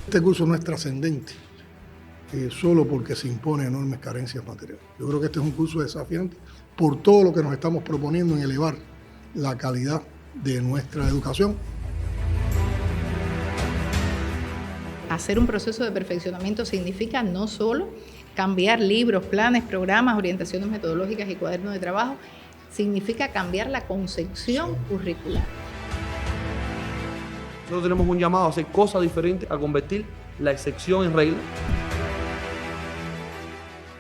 Este curso no es trascendente solo porque se impone enormes carencias materiales. Yo creo que este es un curso desafiante por todo lo que nos estamos proponiendo en elevar la calidad de nuestra educación. Hacer un proceso de perfeccionamiento significa no solo cambiar libros, planes, programas, orientaciones metodológicas y cuadernos de trabajo, significa cambiar la concepción curricular. Nosotros tenemos un llamado a hacer cosas diferentes, a convertir la excepción en regla.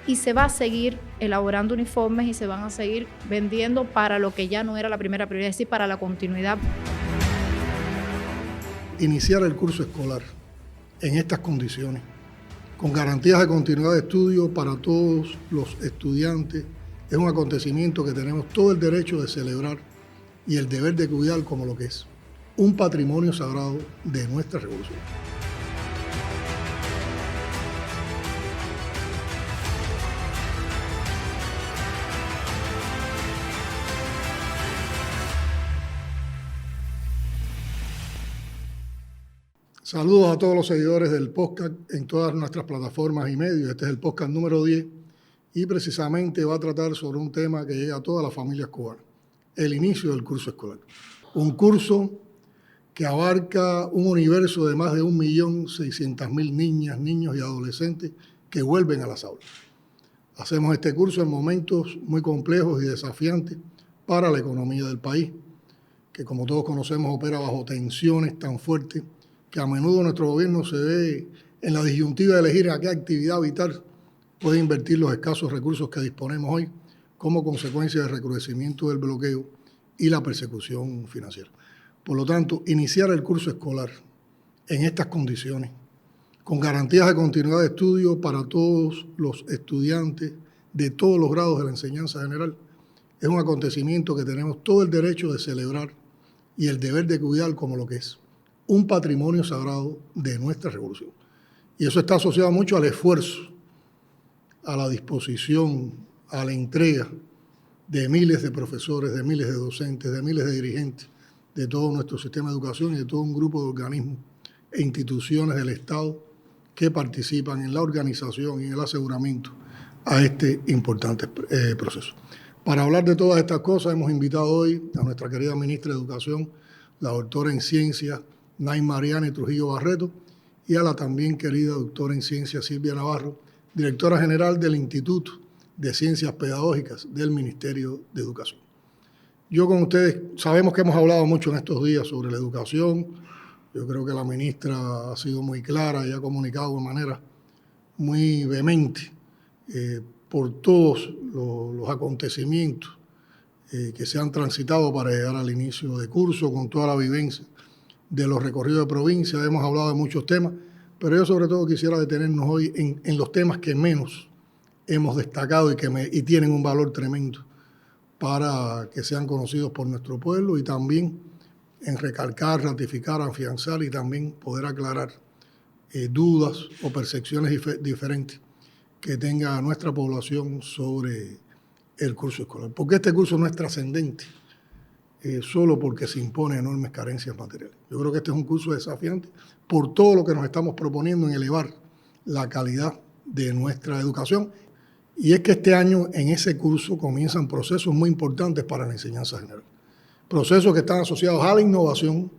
Y se va a seguir elaborando uniformes y se van a seguir vendiendo para lo que ya no era la primera prioridad, es decir, para la continuidad. Iniciar el curso escolar en estas condiciones, con garantías de continuidad de estudio para todos los estudiantes, es un acontecimiento que tenemos todo el derecho de celebrar y el deber de cuidar como lo que es un patrimonio sagrado de nuestra revolución. Saludos a todos los seguidores del podcast en todas nuestras plataformas y medios. Este es el podcast número 10 y precisamente va a tratar sobre un tema que llega a todas las familias cubanas, el inicio del curso escolar. Un curso que abarca un universo de más de 1.600.000 niñas, niños y adolescentes que vuelven a las aulas. Hacemos este curso en momentos muy complejos y desafiantes para la economía del país, que como todos conocemos opera bajo tensiones tan fuertes que a menudo nuestro gobierno se ve en la disyuntiva de elegir a qué actividad vital puede invertir los escasos recursos que disponemos hoy como consecuencia del recrudecimiento del bloqueo y la persecución financiera. Por lo tanto, iniciar el curso escolar en estas condiciones, con garantías de continuidad de estudio para todos los estudiantes de todos los grados de la enseñanza general, es un acontecimiento que tenemos todo el derecho de celebrar y el deber de cuidar como lo que es un patrimonio sagrado de nuestra revolución. Y eso está asociado mucho al esfuerzo, a la disposición, a la entrega de miles de profesores, de miles de docentes, de miles de dirigentes de todo nuestro sistema de educación y de todo un grupo de organismos e instituciones del Estado que participan en la organización y en el aseguramiento a este importante proceso. Para hablar de todas estas cosas hemos invitado hoy a nuestra querida ministra de Educación, la doctora en Ciencias, Nay Mariani Trujillo Barreto, y a la también querida doctora en Ciencias Silvia Navarro, directora general del Instituto de Ciencias Pedagógicas del Ministerio de Educación. Yo con ustedes, sabemos que hemos hablado mucho en estos días sobre la educación. Yo creo que la ministra ha sido muy clara y ha comunicado de manera muy vehemente por todos los acontecimientos que se han transitado para llegar al inicio de curso, con toda la vivencia de los recorridos de provincia. Hemos hablado de muchos temas, pero yo sobre todo quisiera detenernos hoy en los temas que menos hemos destacado y tienen un valor tremendo para que sean conocidos por nuestro pueblo, y también en recalcar, ratificar, afianzar y también poder aclarar dudas o percepciones diferentes que tenga nuestra población sobre el curso escolar. Porque este curso no es trascendente solo porque se impone enormes carencias materiales. Yo creo que este es un curso desafiante por todo lo que nos estamos proponiendo en elevar la calidad de nuestra educación. Y es que este año en ese curso comienzan procesos muy importantes para la enseñanza general. Procesos que están asociados a la innovación,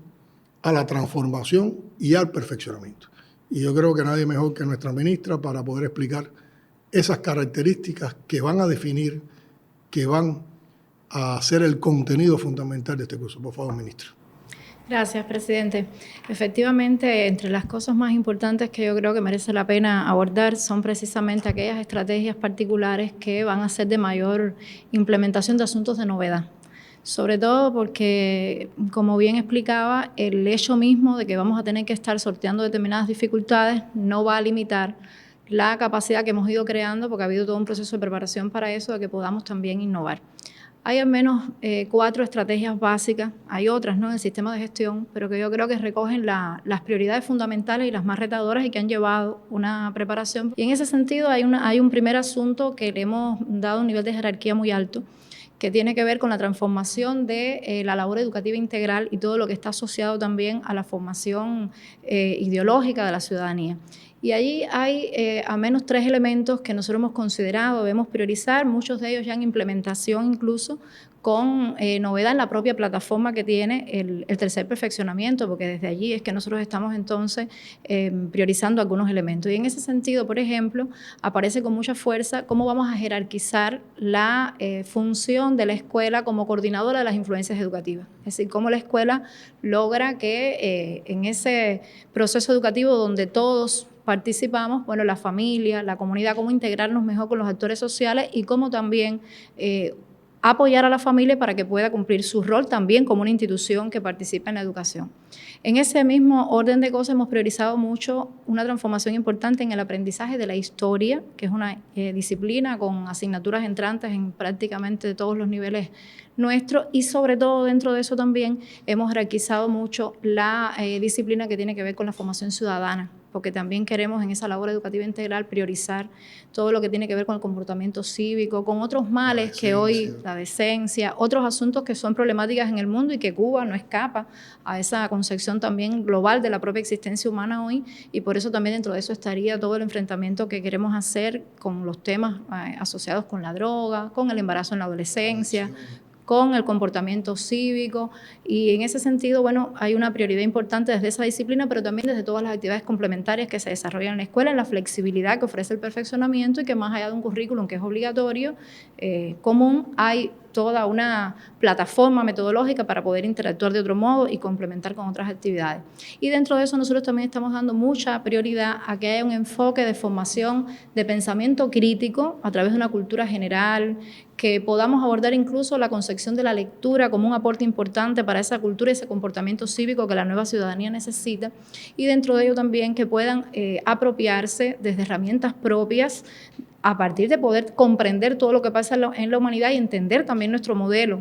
a la transformación y al perfeccionamiento. Y yo creo que nadie mejor que nuestra ministra para poder explicar esas características que van a definir, que van a ser el contenido fundamental de este curso. Por favor, ministra. Gracias, presidente. Efectivamente, entre las cosas más importantes que yo creo que merece la pena abordar son precisamente aquellas estrategias particulares que van a ser de mayor implementación de asuntos de novedad. Sobre todo porque, como bien explicaba, el hecho mismo de que vamos a tener que estar sorteando determinadas dificultades no va a limitar la capacidad que hemos ido creando, porque ha habido todo un proceso de preparación para eso, de que podamos también innovar. Hay al menos 4 estrategias básicas, hay otras, ¿no?, en el sistema de gestión, pero que yo creo que recogen las prioridades fundamentales y las más retadoras y que han llevado una preparación. Y en ese sentido hay un primer asunto que le hemos dado un nivel de jerarquía muy alto, que tiene que ver con la transformación de la labor educativa integral y todo lo que está asociado también a la formación ideológica de la ciudadanía. Y allí hay al menos 3 elementos que nosotros hemos considerado, debemos priorizar, muchos de ellos ya en implementación incluso, con novedad en la propia plataforma que tiene el tercer perfeccionamiento, porque desde allí es que nosotros estamos entonces priorizando algunos elementos. Y en ese sentido, por ejemplo, aparece con mucha fuerza cómo vamos a jerarquizar la función de la escuela como coordinadora de las influencias educativas. Es decir, cómo la escuela logra que en ese proceso educativo donde todos participamos, bueno, la familia, la comunidad, cómo integrarnos mejor con los actores sociales y cómo también apoyar a la familia para que pueda cumplir su rol también como una institución que participa en la educación. En ese mismo orden de cosas hemos priorizado mucho una transformación importante en el aprendizaje de la historia, que es una disciplina con asignaturas entrantes en prácticamente todos los niveles nuestros, y sobre todo dentro de eso también hemos jerarquizado mucho la disciplina que tiene que ver con la formación ciudadana, porque también queremos en esa labor educativa integral priorizar todo lo que tiene que ver con el comportamiento cívico, con otros males que hoy, la decencia, otros asuntos que son problemáticas en el mundo y que Cuba no escapa a esa concepción también global de la propia existencia humana hoy, y por eso también dentro de eso estaría todo el enfrentamiento que queremos hacer con los temas asociados con la droga, con el embarazo en la adolescencia, con el comportamiento cívico, y en ese sentido, bueno, hay una prioridad importante desde esa disciplina, pero también desde todas las actividades complementarias que se desarrollan en la escuela, en la flexibilidad que ofrece el perfeccionamiento y que más allá de un currículum que es obligatorio, común, hay toda una plataforma metodológica para poder interactuar de otro modo y complementar con otras actividades. Y dentro de eso nosotros también estamos dando mucha prioridad a que haya un enfoque de formación de pensamiento crítico a través de una cultura general, que podamos abordar incluso la concepción de la lectura como un aporte importante para esa cultura y ese comportamiento cívico que la nueva ciudadanía necesita, y dentro de ello también que puedan apropiarse desde herramientas propias a partir de poder comprender todo lo que pasa en la humanidad y entender también nuestro modelo,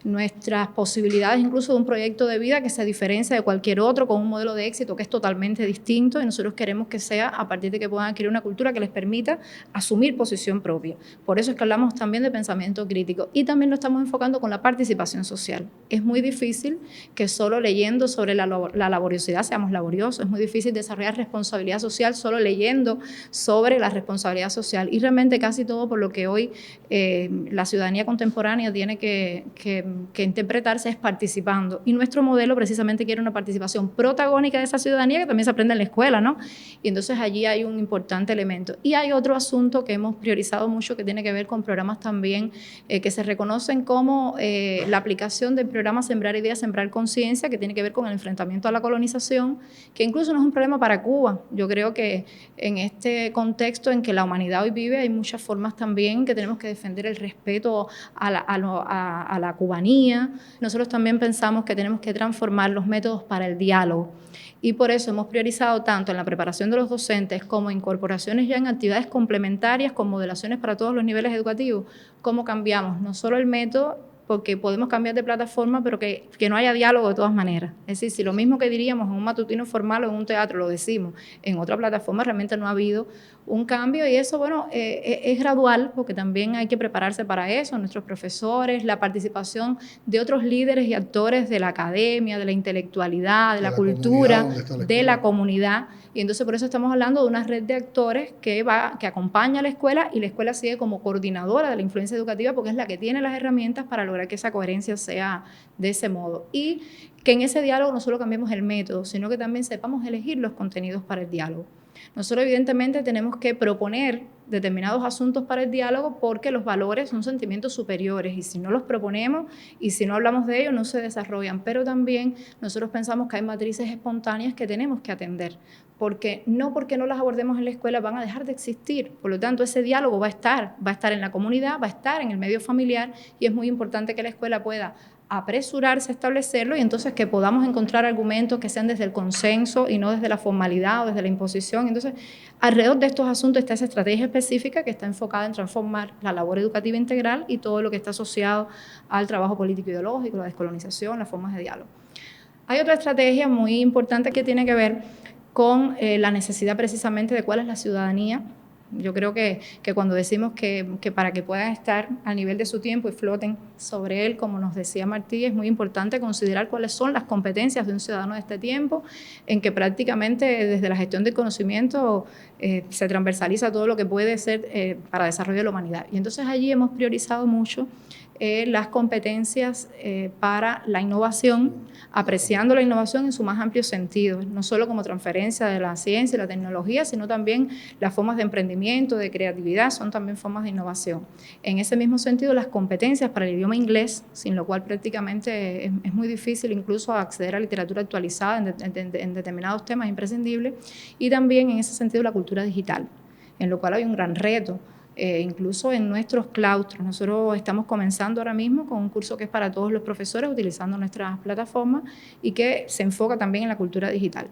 nuestras posibilidades incluso de un proyecto de vida que se diferencia de cualquier otro, con un modelo de éxito que es totalmente distinto, y nosotros queremos que sea a partir de que puedan adquirir una cultura que les permita asumir posición propia. Por eso es que hablamos también de pensamiento crítico, y también lo estamos enfocando con la participación social. Es muy difícil que solo leyendo sobre la laboriosidad seamos laboriosos, es muy difícil desarrollar responsabilidad social solo leyendo sobre la responsabilidad social, y realmente casi todo por lo que hoy la ciudadanía contemporánea tiene que interpretarse es participando, y nuestro modelo precisamente quiere una participación protagónica de esa ciudadanía que también se aprende en la escuela, ¿no? Y entonces allí hay un importante elemento. Y hay otro asunto que hemos priorizado mucho que tiene que ver con programas también que se reconocen como la aplicación del programa Sembrar Ideas, Sembrar Conciencia, que tiene que ver con el enfrentamiento a la colonización, que incluso no es un problema para Cuba. Yo creo que en este contexto en que la humanidad hoy vive hay muchas formas también que tenemos que defender el respeto a la cubanía. Nosotros también pensamos que tenemos que transformar los métodos para el diálogo, y por eso hemos priorizado tanto en la preparación de los docentes como incorporaciones ya en actividades complementarias con modelaciones para todos los niveles educativos, cómo cambiamos no solo el método, porque podemos cambiar de plataforma, pero que no haya diálogo de todas maneras. Es decir, si lo mismo que diríamos en un matutino formal o en un teatro lo decimos en otra plataforma, realmente no ha habido un cambio, y eso, bueno, es gradual, porque también hay que prepararse para eso, nuestros profesores, la participación de otros líderes y actores de la academia, de la intelectualidad, de la cultura, de la comunidad. Y entonces por eso estamos hablando de una red de actores que acompaña a la escuela, y la escuela sigue como coordinadora de la influencia educativa porque es la que tiene las herramientas para lograr que esa coherencia sea de ese modo. Y que en ese diálogo no solo cambiemos el método, sino que también sepamos elegir los contenidos para el diálogo. Nosotros evidentemente tenemos que proponer determinados asuntos para el diálogo porque los valores son sentimientos superiores, y si no los proponemos y si no hablamos de ellos no se desarrollan, pero también nosotros pensamos que hay matrices espontáneas que tenemos que atender, porque no las abordemos en la escuela van a dejar de existir. Por lo tanto, ese diálogo va a estar en la comunidad, va a estar en el medio familiar, y es muy importante que la escuela pueda apresurarse a establecerlo, y entonces que podamos encontrar argumentos que sean desde el consenso y no desde la formalidad o desde la imposición. Entonces, alrededor de estos asuntos está esa estrategia específica que está enfocada en transformar la labor educativa integral y todo lo que está asociado al trabajo político-ideológico, la descolonización, las formas de diálogo. Hay otra estrategia muy importante que tiene que ver con la necesidad precisamente de cuál es la ciudadanía Yo creo que cuando decimos que para que puedan estar al nivel de su tiempo y floten sobre él, como nos decía Martí, es muy importante considerar cuáles son las competencias de un ciudadano de este tiempo, en que prácticamente desde la gestión del conocimiento se transversaliza todo lo que puede ser para desarrollo de la humanidad. Y entonces allí hemos priorizado mucho las competencias para la innovación, apreciando la innovación en su más amplio sentido, no solo como transferencia de la ciencia y la tecnología, sino también las formas de emprendimiento, de creatividad, son también formas de innovación. En ese mismo sentido, las competencias para el idioma inglés, sin lo cual prácticamente es muy difícil incluso acceder a literatura actualizada en determinados temas imprescindibles, y también en ese sentido la cultura digital, en lo cual hay un gran reto. Incluso en nuestros claustros. Nosotros estamos comenzando ahora mismo con un curso que es para todos los profesores utilizando nuestras plataformas y que se enfoca también en la cultura digital.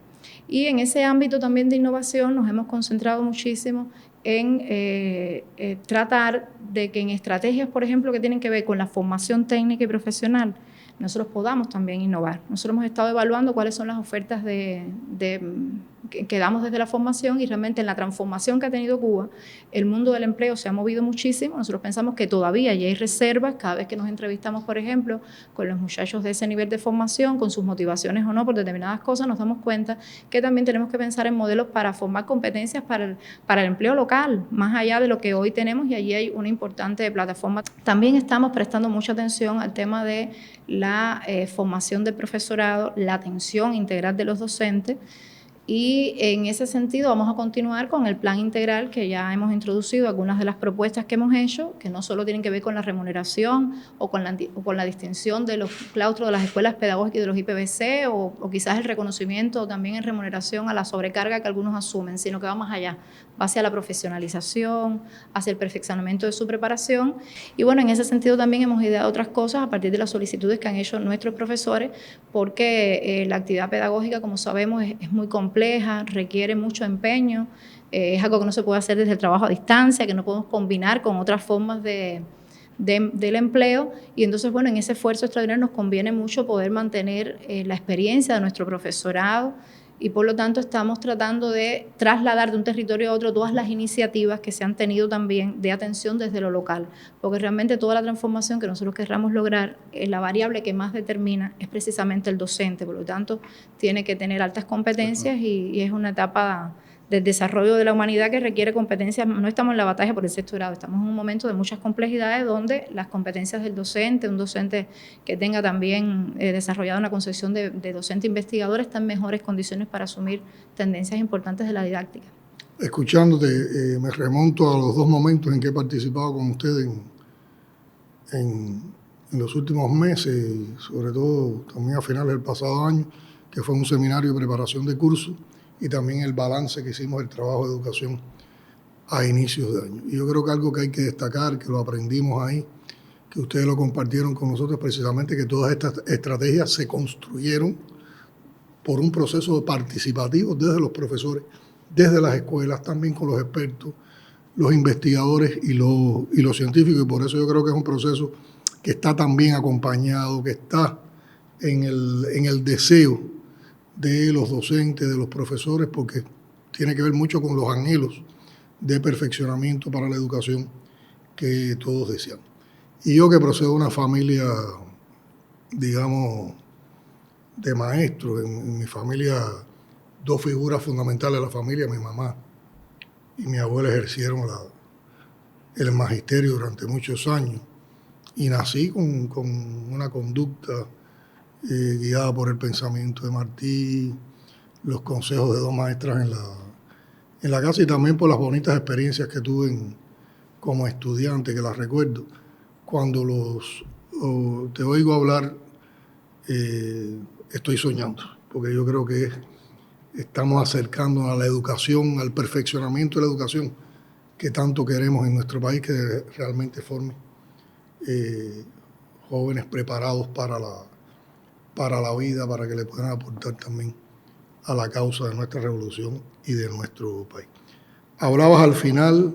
Y en ese ámbito también de innovación nos hemos concentrado muchísimo en tratar de que en estrategias, por ejemplo, que tienen que ver con la formación técnica y profesional, nosotros podamos también innovar. Nosotros hemos estado evaluando cuáles son las ofertas que damos desde la formación, y realmente en la transformación que ha tenido Cuba, el mundo del empleo se ha movido muchísimo. Nosotros pensamos que todavía ya hay reservas cada vez que nos entrevistamos, por ejemplo, con los muchachos de ese nivel de formación, con sus motivaciones o no por determinadas cosas, nos damos cuenta que también tenemos que pensar en modelos para formar competencias para el empleo local, más allá de lo que hoy tenemos, y allí hay una importante plataforma. También estamos prestando mucha atención al tema de la formación del profesorado, la atención integral de los docentes, y en ese sentido vamos a continuar con el plan integral que ya hemos introducido, algunas de las propuestas que hemos hecho, que no solo tienen que ver con la remuneración o con la distinción de los claustros de las escuelas pedagógicas y de los IPBC, o quizás el reconocimiento también en remuneración a la sobrecarga que algunos asumen, sino que va más allá, va hacia la profesionalización, hacia el perfeccionamiento de su preparación. Y bueno, en ese sentido también hemos ideado otras cosas a partir de las solicitudes que han hecho nuestros profesores, porque la actividad pedagógica, como sabemos, es muy compleja, requiere mucho empeño, es algo que no se puede hacer desde el trabajo a distancia, que no podemos combinar con otras formas del empleo, y entonces, bueno, en ese esfuerzo extraordinario nos conviene mucho poder mantener la experiencia de nuestro profesorado, y por lo tanto estamos tratando de trasladar de un territorio a otro todas las iniciativas que se han tenido también de atención desde lo local, porque realmente toda la transformación que nosotros querramos lograr, la variable que más determina es precisamente el docente, por lo tanto tiene que tener altas competencias, y es una etapa del desarrollo de la humanidad que requiere competencias. No estamos en la batalla por el sexto grado, estamos en un momento de muchas complejidades donde las competencias del docente, un docente que tenga también desarrollado una concepción de docente investigador, está en mejores condiciones para asumir tendencias importantes de la didáctica. Escuchándote, me remonto a los 2 momentos en que he participado con usted en los últimos meses, sobre todo también a finales del pasado año, que fue un seminario de preparación de cursos, y también el balance que hicimos del trabajo de educación a inicios de año. Y yo creo que algo que hay que destacar, que lo aprendimos ahí, que ustedes lo compartieron con nosotros, precisamente que todas estas estrategias se construyeron por un proceso participativo desde los profesores, desde las escuelas, también con los expertos, los investigadores y los científicos, y por eso yo creo que es un proceso que está también acompañado, que está en el deseo de los docentes, de los profesores, porque tiene que ver mucho con los anhelos de perfeccionamiento para la educación que todos desean. Y yo, que procedo de una familia, digamos, de maestros, en mi familia, 2 figuras fundamentales de la familia, mi mamá y mi abuela, ejercieron el magisterio durante muchos años, y nací con una conducta guiada por el pensamiento de Martí, los consejos de 2 maestras en la casa, y también por las bonitas experiencias que tuve como estudiante, que las recuerdo. Cuando te oigo hablar, estoy soñando, porque yo creo que estamos acercándonos a la educación, al perfeccionamiento de la educación que tanto queremos en nuestro país, que realmente forme jóvenes preparados para la vida, para que le puedan aportar también a la causa de nuestra revolución y de nuestro país. Hablabas al final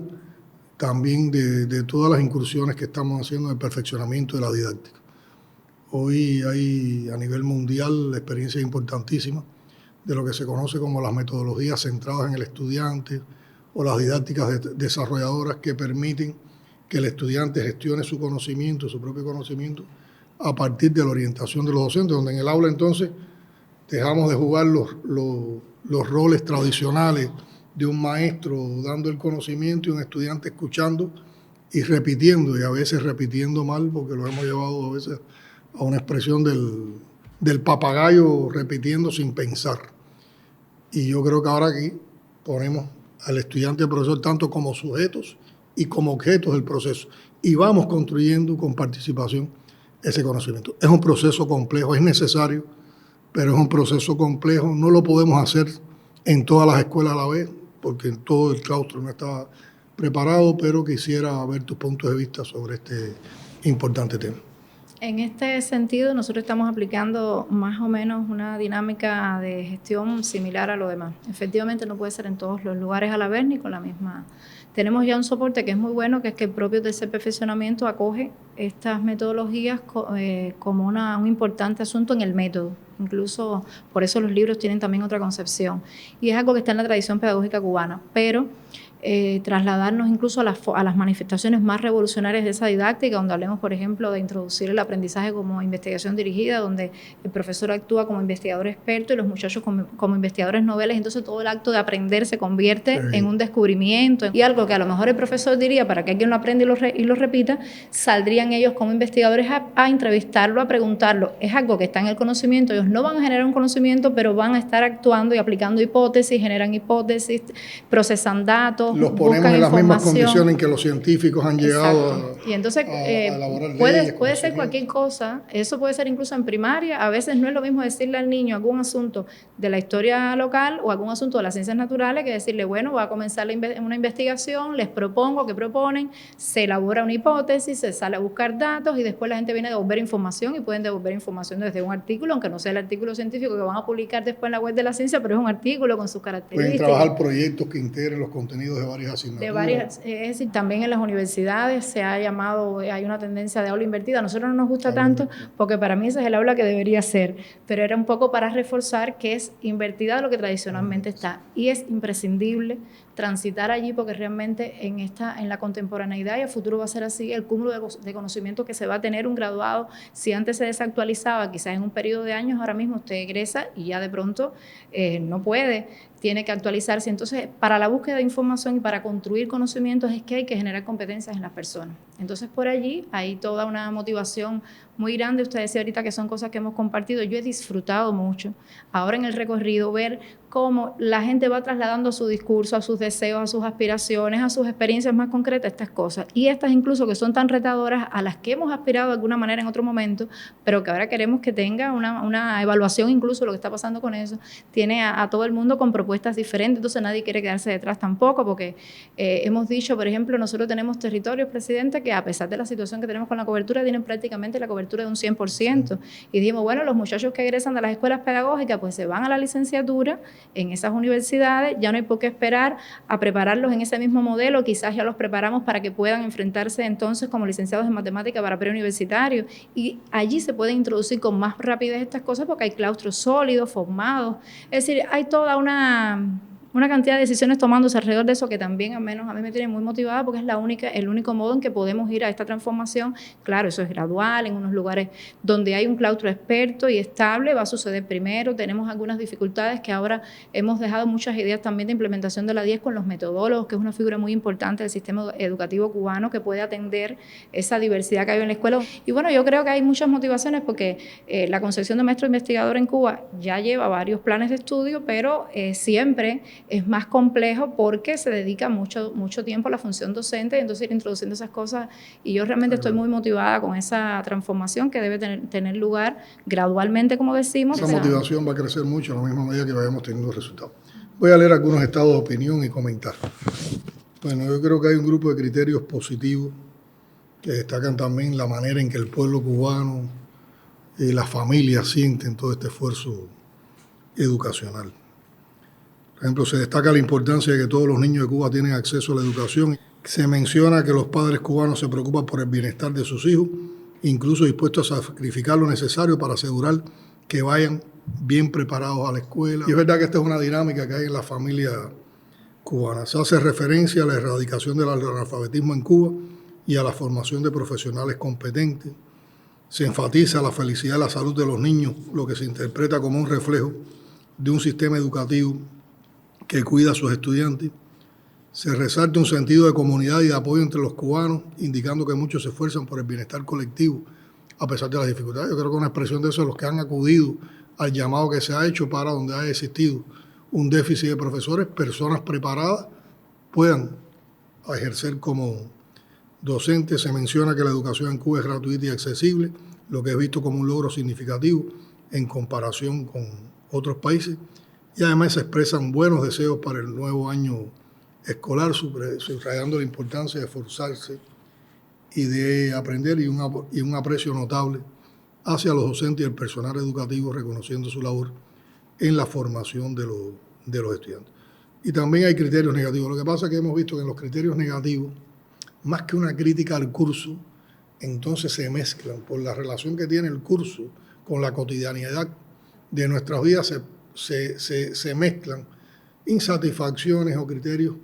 también de todas las incursiones que estamos haciendo en el perfeccionamiento de la didáctica. Hoy hay a nivel mundial experiencias importantísimas de lo que se conoce como las metodologías centradas en el estudiante, o las didácticas desarrolladoras que permiten que el estudiante gestione su conocimiento, su propio conocimiento, a partir de la orientación de los docentes, donde en el aula entonces dejamos de jugar los roles tradicionales de un maestro dando el conocimiento y un estudiante escuchando y repitiendo, y a veces repitiendo mal, porque lo hemos llevado a veces a una expresión del papagayo repitiendo sin pensar. Y yo creo que ahora aquí ponemos al estudiante y al profesor tanto como sujetos y como objetos del proceso, y vamos construyendo con participación ese conocimiento. Es un proceso complejo, es necesario, pero es un proceso complejo. No lo podemos hacer en todas las escuelas a la vez, porque en todo el claustro no estaba preparado, pero quisiera ver tus puntos de vista sobre este importante tema. En este sentido, nosotros estamos aplicando más o menos una dinámica de gestión similar a lo demás. Efectivamente, no puede ser en todos los lugares a la vez ni con la misma. Tenemos ya un soporte que es muy bueno, que es que el propio tercer perfeccionamiento acoge estas metodologías como un importante asunto en el método. Incluso por eso los libros tienen también otra concepción. Y es algo que está en la tradición pedagógica cubana, pero trasladarnos incluso a las manifestaciones más revolucionarias de esa didáctica, donde hablemos, por ejemplo, de introducir el aprendizaje como investigación dirigida, donde el profesor actúa como investigador experto y los muchachos como investigadores noveles. Entonces todo el acto de aprender se convierte en un descubrimiento, y algo que a lo mejor el profesor diría para que alguien lo aprenda y lo repita, saldrían ellos como investigadores a entrevistarlo, a preguntarlo. Es algo que está en el conocimiento, ellos no van a generar un conocimiento, pero van a estar actuando y aplicando hipótesis, generan hipótesis, procesan datos, los ponemos en las mismas condiciones en que los científicos han llegado y entonces, a elaborar leyes. Puede ser cualquier cosa, eso puede ser incluso en primaria. A veces no es lo mismo decirle al niño algún asunto de la historia local o algún asunto de las ciencias naturales que decirle, bueno, va a comenzar una investigación, les propongo que proponen, se elabora una hipótesis, se sale a buscar datos y después la gente viene a devolver información, y pueden devolver información desde un artículo, aunque no sea el artículo científico que van a publicar después en la web de la ciencia, pero es un artículo con sus características. Pueden trabajar proyectos que integren los contenidos de varias asignaturas. Es decir, también en las universidades se ha llamado, hay una tendencia de aula invertida. A nosotros no nos gusta tanto, porque para mí ese es el aula que debería ser, pero era un poco para reforzar que es invertida de lo que tradicionalmente está, y es imprescindible transitar allí, porque realmente en la contemporaneidad y el futuro va a ser así, el cúmulo de conocimiento que se va a tener un graduado, si antes se desactualizaba quizás en un periodo de años, ahora mismo usted egresa y ya de pronto no puede, tiene que actualizarse. Entonces, para la búsqueda de información y para construir conocimientos es que hay que generar competencias en las personas. Entonces, por allí hay toda una motivación muy grande. Usted decía ahorita que son cosas que hemos compartido. Yo he disfrutado mucho ahora en el recorrido ver cómo la gente va trasladando a su discurso, a sus deseos, a sus aspiraciones, a sus experiencias más concretas estas cosas. Y estas incluso que son tan retadoras, a las que hemos aspirado de alguna manera en otro momento, pero que ahora queremos que tenga una evaluación, incluso lo que está pasando con eso, tiene a todo el mundo con propuestas diferentes. Entonces nadie quiere quedarse detrás tampoco, porque hemos dicho, por ejemplo, nosotros tenemos territorios, presidente, que a pesar de la situación que tenemos con la cobertura, tienen prácticamente la cobertura de un 100%. Y dijimos, bueno, los muchachos que egresan de las escuelas pedagógicas, pues se van a la licenciatura en esas universidades, ya no hay por qué esperar a prepararlos en ese mismo modelo, quizás ya los preparamos para que puedan enfrentarse entonces como licenciados en matemática para preuniversitarios, y allí se pueden introducir con más rapidez estas cosas porque hay claustros sólidos, formados. Es decir, hay toda una cantidad de decisiones tomándose alrededor de eso, que también al menos a mí me tiene muy motivada, porque es el único modo en que podemos ir a esta transformación. Claro, eso es gradual, en unos lugares donde hay un claustro experto y estable va a suceder primero. Tenemos algunas dificultades que ahora hemos dejado muchas ideas también de implementación de la 10 con los metodólogos, que es una figura muy importante del sistema educativo cubano que puede atender esa diversidad que hay en la escuela. Y bueno, yo creo que hay muchas motivaciones, porque la concepción de maestro investigador en Cuba ya lleva varios planes de estudio, pero siempre es más complejo porque se dedica mucho tiempo a la función docente, y entonces ir introduciendo esas cosas, y yo realmente estoy muy motivada con esa transformación que debe tener lugar gradualmente, como decimos. Esa motivación va a crecer mucho a la misma medida que vayamos teniendo resultados. Voy a leer algunos estados de opinión y comentar. Bueno, yo creo que hay un grupo de criterios positivos que destacan también la manera en que el pueblo cubano y las familias sienten todo este esfuerzo educacional. Por ejemplo, se destaca la importancia de que todos los niños de Cuba tienen acceso a la educación. Se menciona que los padres cubanos se preocupan por el bienestar de sus hijos, incluso dispuestos a sacrificar lo necesario para asegurar que vayan bien preparados a la escuela. Y es verdad que esta es una dinámica que hay en la familia cubana. Se hace referencia a la erradicación del analfabetismo en Cuba y a la formación de profesionales competentes. Se enfatiza la felicidad y la salud de los niños, lo que se interpreta como un reflejo de un sistema educativo que cuida a sus estudiantes. Se resalta un sentido de comunidad y de apoyo entre los cubanos, indicando que muchos se esfuerzan por el bienestar colectivo a pesar de las dificultades. Yo creo que una expresión de eso es los que han acudido al llamado que se ha hecho para donde haya existido un déficit de profesores, personas preparadas puedan ejercer como docentes. Se menciona que la educación en Cuba es gratuita y accesible, lo que es visto como un logro significativo en comparación con otros países. Y además se expresan buenos deseos para el nuevo año escolar, subrayando la importancia de esforzarse y de aprender y un aprecio notable hacia los docentes y el personal educativo, reconociendo su labor en la formación de los estudiantes. Y también hay criterios negativos. Lo que pasa es que hemos visto que en los criterios negativos, más que una crítica al curso, entonces se mezclan por la relación que tiene el curso con la cotidianidad de nuestras vidas, se mezclan insatisfacciones o criterios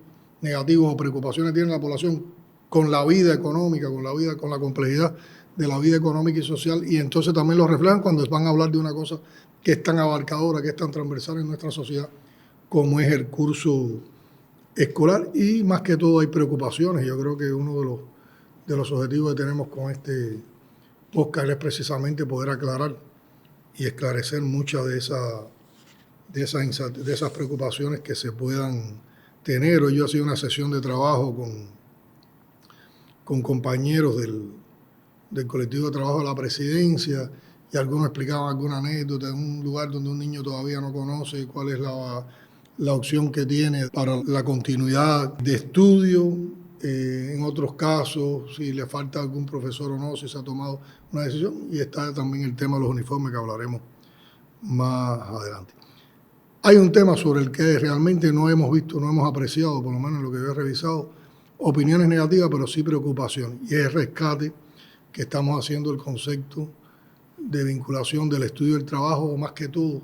negativos o preocupaciones que tiene la población con la vida económica, con la complejidad de la vida económica y social, y entonces también lo reflejan cuando van a hablar de una cosa que es tan abarcadora, que es tan transversal en nuestra sociedad, como es el curso escolar. Y más que todo hay preocupaciones. Yo creo que uno de los objetivos que tenemos con este podcast es precisamente poder aclarar y esclarecer muchas de esas preocupaciones que se puedan tener. Hoy yo he sido una sesión de trabajo con compañeros del colectivo de trabajo de la presidencia, y algunos explicaban alguna anécdota en un lugar donde un niño todavía no conoce cuál es la opción que tiene para la continuidad de estudio. En otros casos, si le falta algún profesor o no, si se ha tomado una decisión. Y está también el tema de los uniformes, que hablaremos más adelante. Hay un tema sobre el que realmente no hemos visto, no hemos apreciado, por lo menos en lo que yo he revisado, opiniones negativas, pero sí preocupación, y es el rescate que estamos haciendo el concepto de vinculación del estudio y el trabajo, o más que todo,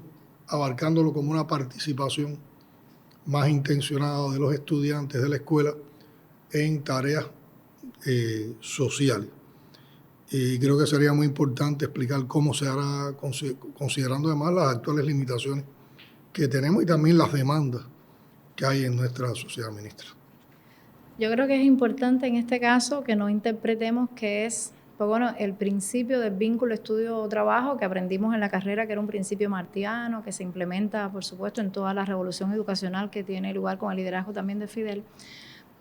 abarcándolo como una participación más intencionada de los estudiantes de la escuela en tareas sociales. Y creo que sería muy importante explicar cómo se hará, considerando además las actuales limitaciones que tenemos y también las demandas que hay en nuestra sociedad, ministra. Yo creo que es importante en este caso que no interpretemos que es el principio del vínculo estudio-trabajo que aprendimos en la carrera, que era un principio martiano, que se implementa, por supuesto, en toda la revolución educacional que tiene lugar con el liderazgo también de Fidel.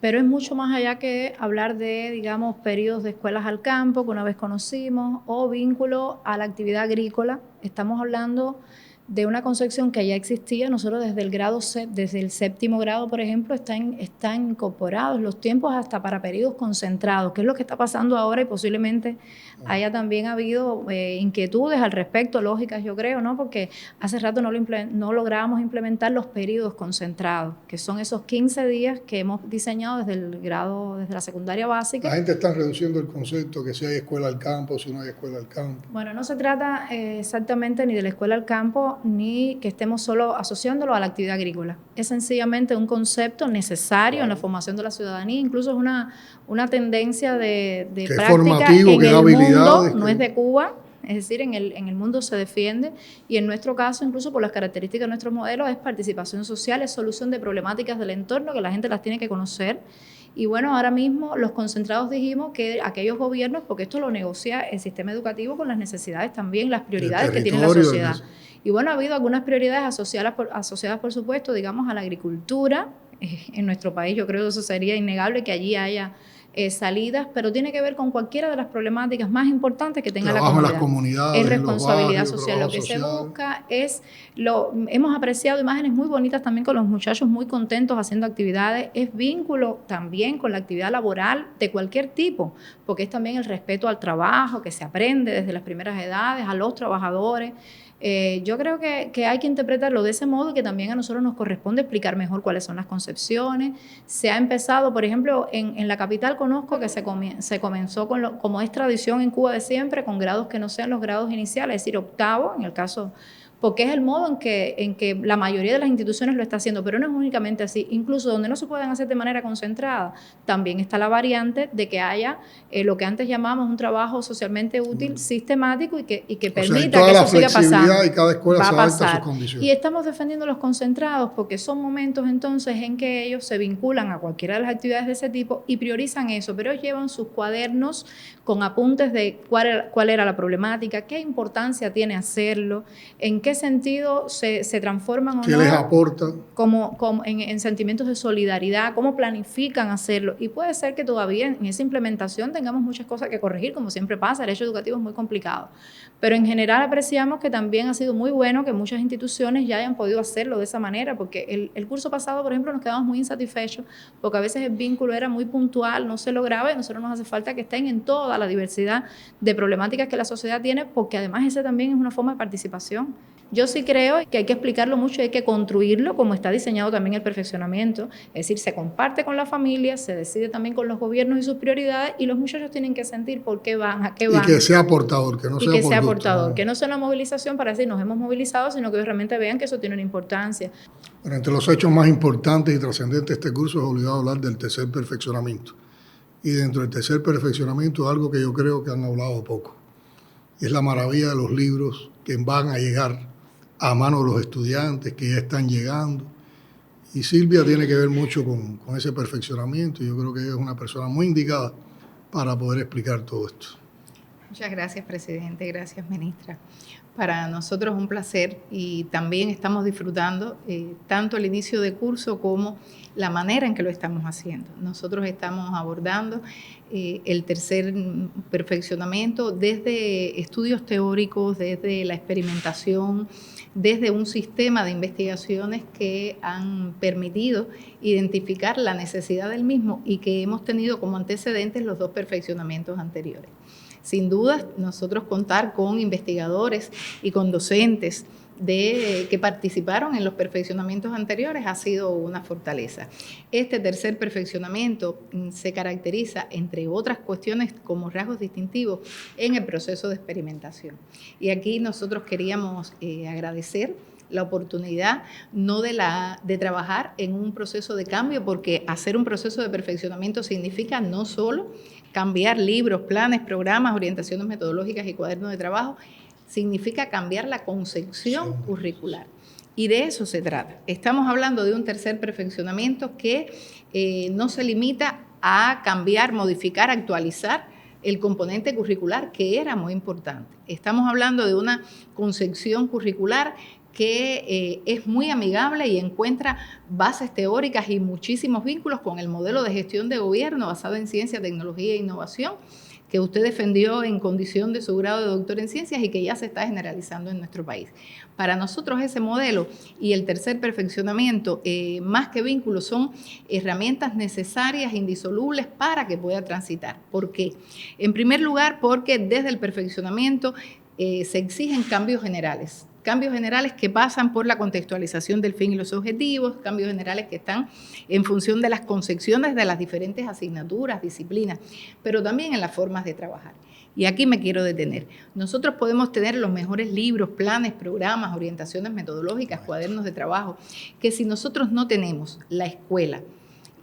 Pero es mucho más allá que hablar de, digamos, periodos de escuelas al campo, que una vez conocimos, o vínculo a la actividad agrícola. Estamos hablando de una concepción que ya existía. Nosotros desde el séptimo grado, por ejemplo, están incorporados los tiempos hasta para periodos concentrados, que es lo que está pasando ahora, y posiblemente haya también habido inquietudes al respecto, lógicas, yo creo, ¿no? Porque hace rato no lográbamos implementar los periodos concentrados, que son esos 15 días que hemos diseñado desde la secundaria básica. La gente está reduciendo el concepto que si hay escuela al campo, si no hay escuela al campo. Bueno, no se trata exactamente ni de la escuela al campo, ni que estemos solo asociándolo a la actividad agrícola. Es sencillamente un concepto necesario en la formación de la ciudadanía. Incluso es una tendencia de práctica en el mundo, no es de Cuba. Es decir, en el mundo se defiende, y en nuestro caso, incluso por las características de nuestro modelo, es participación social, es solución de problemáticas del entorno que la gente las tiene que conocer. Y bueno, ahora mismo los concentrados dijimos que aquellos gobiernos, porque esto lo negocia el sistema educativo con las necesidades también, las prioridades que tiene la sociedad. Y bueno, ha habido algunas prioridades asociadas, por supuesto, digamos, a la agricultura. En nuestro país yo creo que eso sería innegable, que allí haya salidas, pero tiene que ver con cualquiera de las problemáticas más importantes que tenga trabajo la comunidad. En las comunidades, es responsabilidad en los barrios, social. Lo que social. se busca es, hemos apreciado imágenes muy bonitas también con los muchachos muy contentos haciendo actividades, es vínculo también con la actividad laboral de cualquier tipo, porque es también el respeto al trabajo que se aprende desde las primeras edades, a los trabajadores. Yo creo que hay que interpretarlo de ese modo, y que también a nosotros nos corresponde explicar mejor cuáles son las concepciones. Se ha empezado, por ejemplo, en la capital conozco que se comenzó como es tradición en Cuba de siempre, con grados que no sean los grados iniciales, es decir, octavo, en el caso porque es el modo en que la mayoría de las instituciones lo está haciendo, pero no es únicamente así. Incluso donde no se pueden hacer de manera concentrada, también está la variante de que haya lo que antes llamamos un trabajo socialmente útil, sistemático y que permita que eso siga pasando. Y cada escuela se adapta a sus condiciones. Y estamos defendiendo los concentrados porque son momentos entonces en que ellos se vinculan a cualquiera de las actividades de ese tipo y priorizan eso, pero ellos llevan sus cuadernos con apuntes de cuál era la problemática, qué importancia tiene hacerlo, en qué sentido se transforman o ¿qué no, les aporta? como en sentimientos de solidaridad, cómo planifican hacerlo. Y puede ser que todavía en esa implementación tengamos muchas cosas que corregir, como siempre pasa, el derecho educativo es muy complicado. Pero en general apreciamos que también ha sido muy bueno que muchas instituciones ya hayan podido hacerlo de esa manera, porque el curso pasado, por ejemplo, nos quedamos muy insatisfechos, porque a veces el vínculo era muy puntual, no se lograba, y a nosotros nos hace falta que estén en toda la diversidad de problemáticas que la sociedad tiene, porque además esa también es una forma de participación. Yo sí creo que hay que explicarlo mucho y hay que construirlo como está diseñado también el perfeccionamiento, es decir, se comparte con la familia, se decide también con los gobiernos y sus prioridades, y los muchachos tienen que sentir por qué van, a qué van. Y que sea aportador, que no sea por aportador, que no sea una movilización para decir nos hemos movilizado, sino que realmente vean que eso tiene una importancia. Bueno, entre los hechos más importantes y trascendentes de este curso es obligado hablar del tercer perfeccionamiento. Y dentro del tercer perfeccionamiento algo que yo creo que han hablado poco. Es la maravilla de los libros que van a llegar a manos de los estudiantes, que ya están llegando. Y Silvia tiene que ver mucho con ese perfeccionamiento, y yo creo que ella es una persona muy indicada para poder explicar todo esto. Muchas gracias, presidente. Gracias, ministra. Para nosotros es un placer y también estamos disfrutando tanto el inicio de curso como la manera en que lo estamos haciendo. Nosotros estamos abordando el tercer perfeccionamiento desde estudios teóricos, desde la experimentación, desde un sistema de investigaciones que han permitido identificar la necesidad del mismo y que hemos tenido como antecedentes los dos perfeccionamientos anteriores. Sin duda, nosotros contar con investigadores y con docentes que participaron en los perfeccionamientos anteriores ha sido una fortaleza. Este tercer perfeccionamiento se caracteriza, entre otras cuestiones, como rasgos distintivos en el proceso de experimentación. Y aquí nosotros queríamos agradecer la oportunidad no de trabajar en un proceso de cambio, porque hacer un proceso de perfeccionamiento significa no solo cambiar libros, planes, programas, orientaciones metodológicas y cuadernos de trabajo, significa cambiar la concepción curricular. Y de eso se trata. Estamos hablando de un tercer perfeccionamiento que no se limita a cambiar, modificar, actualizar el componente curricular, que era muy importante. Estamos hablando de una concepción curricular que es muy amigable y encuentra bases teóricas y muchísimos vínculos con el modelo de gestión de gobierno basado en ciencia, tecnología e innovación, que usted defendió en condición de su grado de doctor en ciencias y que ya se está generalizando en nuestro país. Para nosotros ese modelo y el tercer perfeccionamiento, más que vínculos, son herramientas necesarias, indisolubles para que pueda transitar. ¿Por qué? En primer lugar, porque desde el perfeccionamiento se exigen cambios generales que pasan por la contextualización del fin y los objetivos, cambios generales que están en función de las concepciones de las diferentes asignaturas, disciplinas, pero también en las formas de trabajar. Y aquí me quiero detener. Nosotros podemos tener los mejores libros, planes, programas, orientaciones metodológicas, cuadernos de trabajo, que si nosotros no tenemos la escuela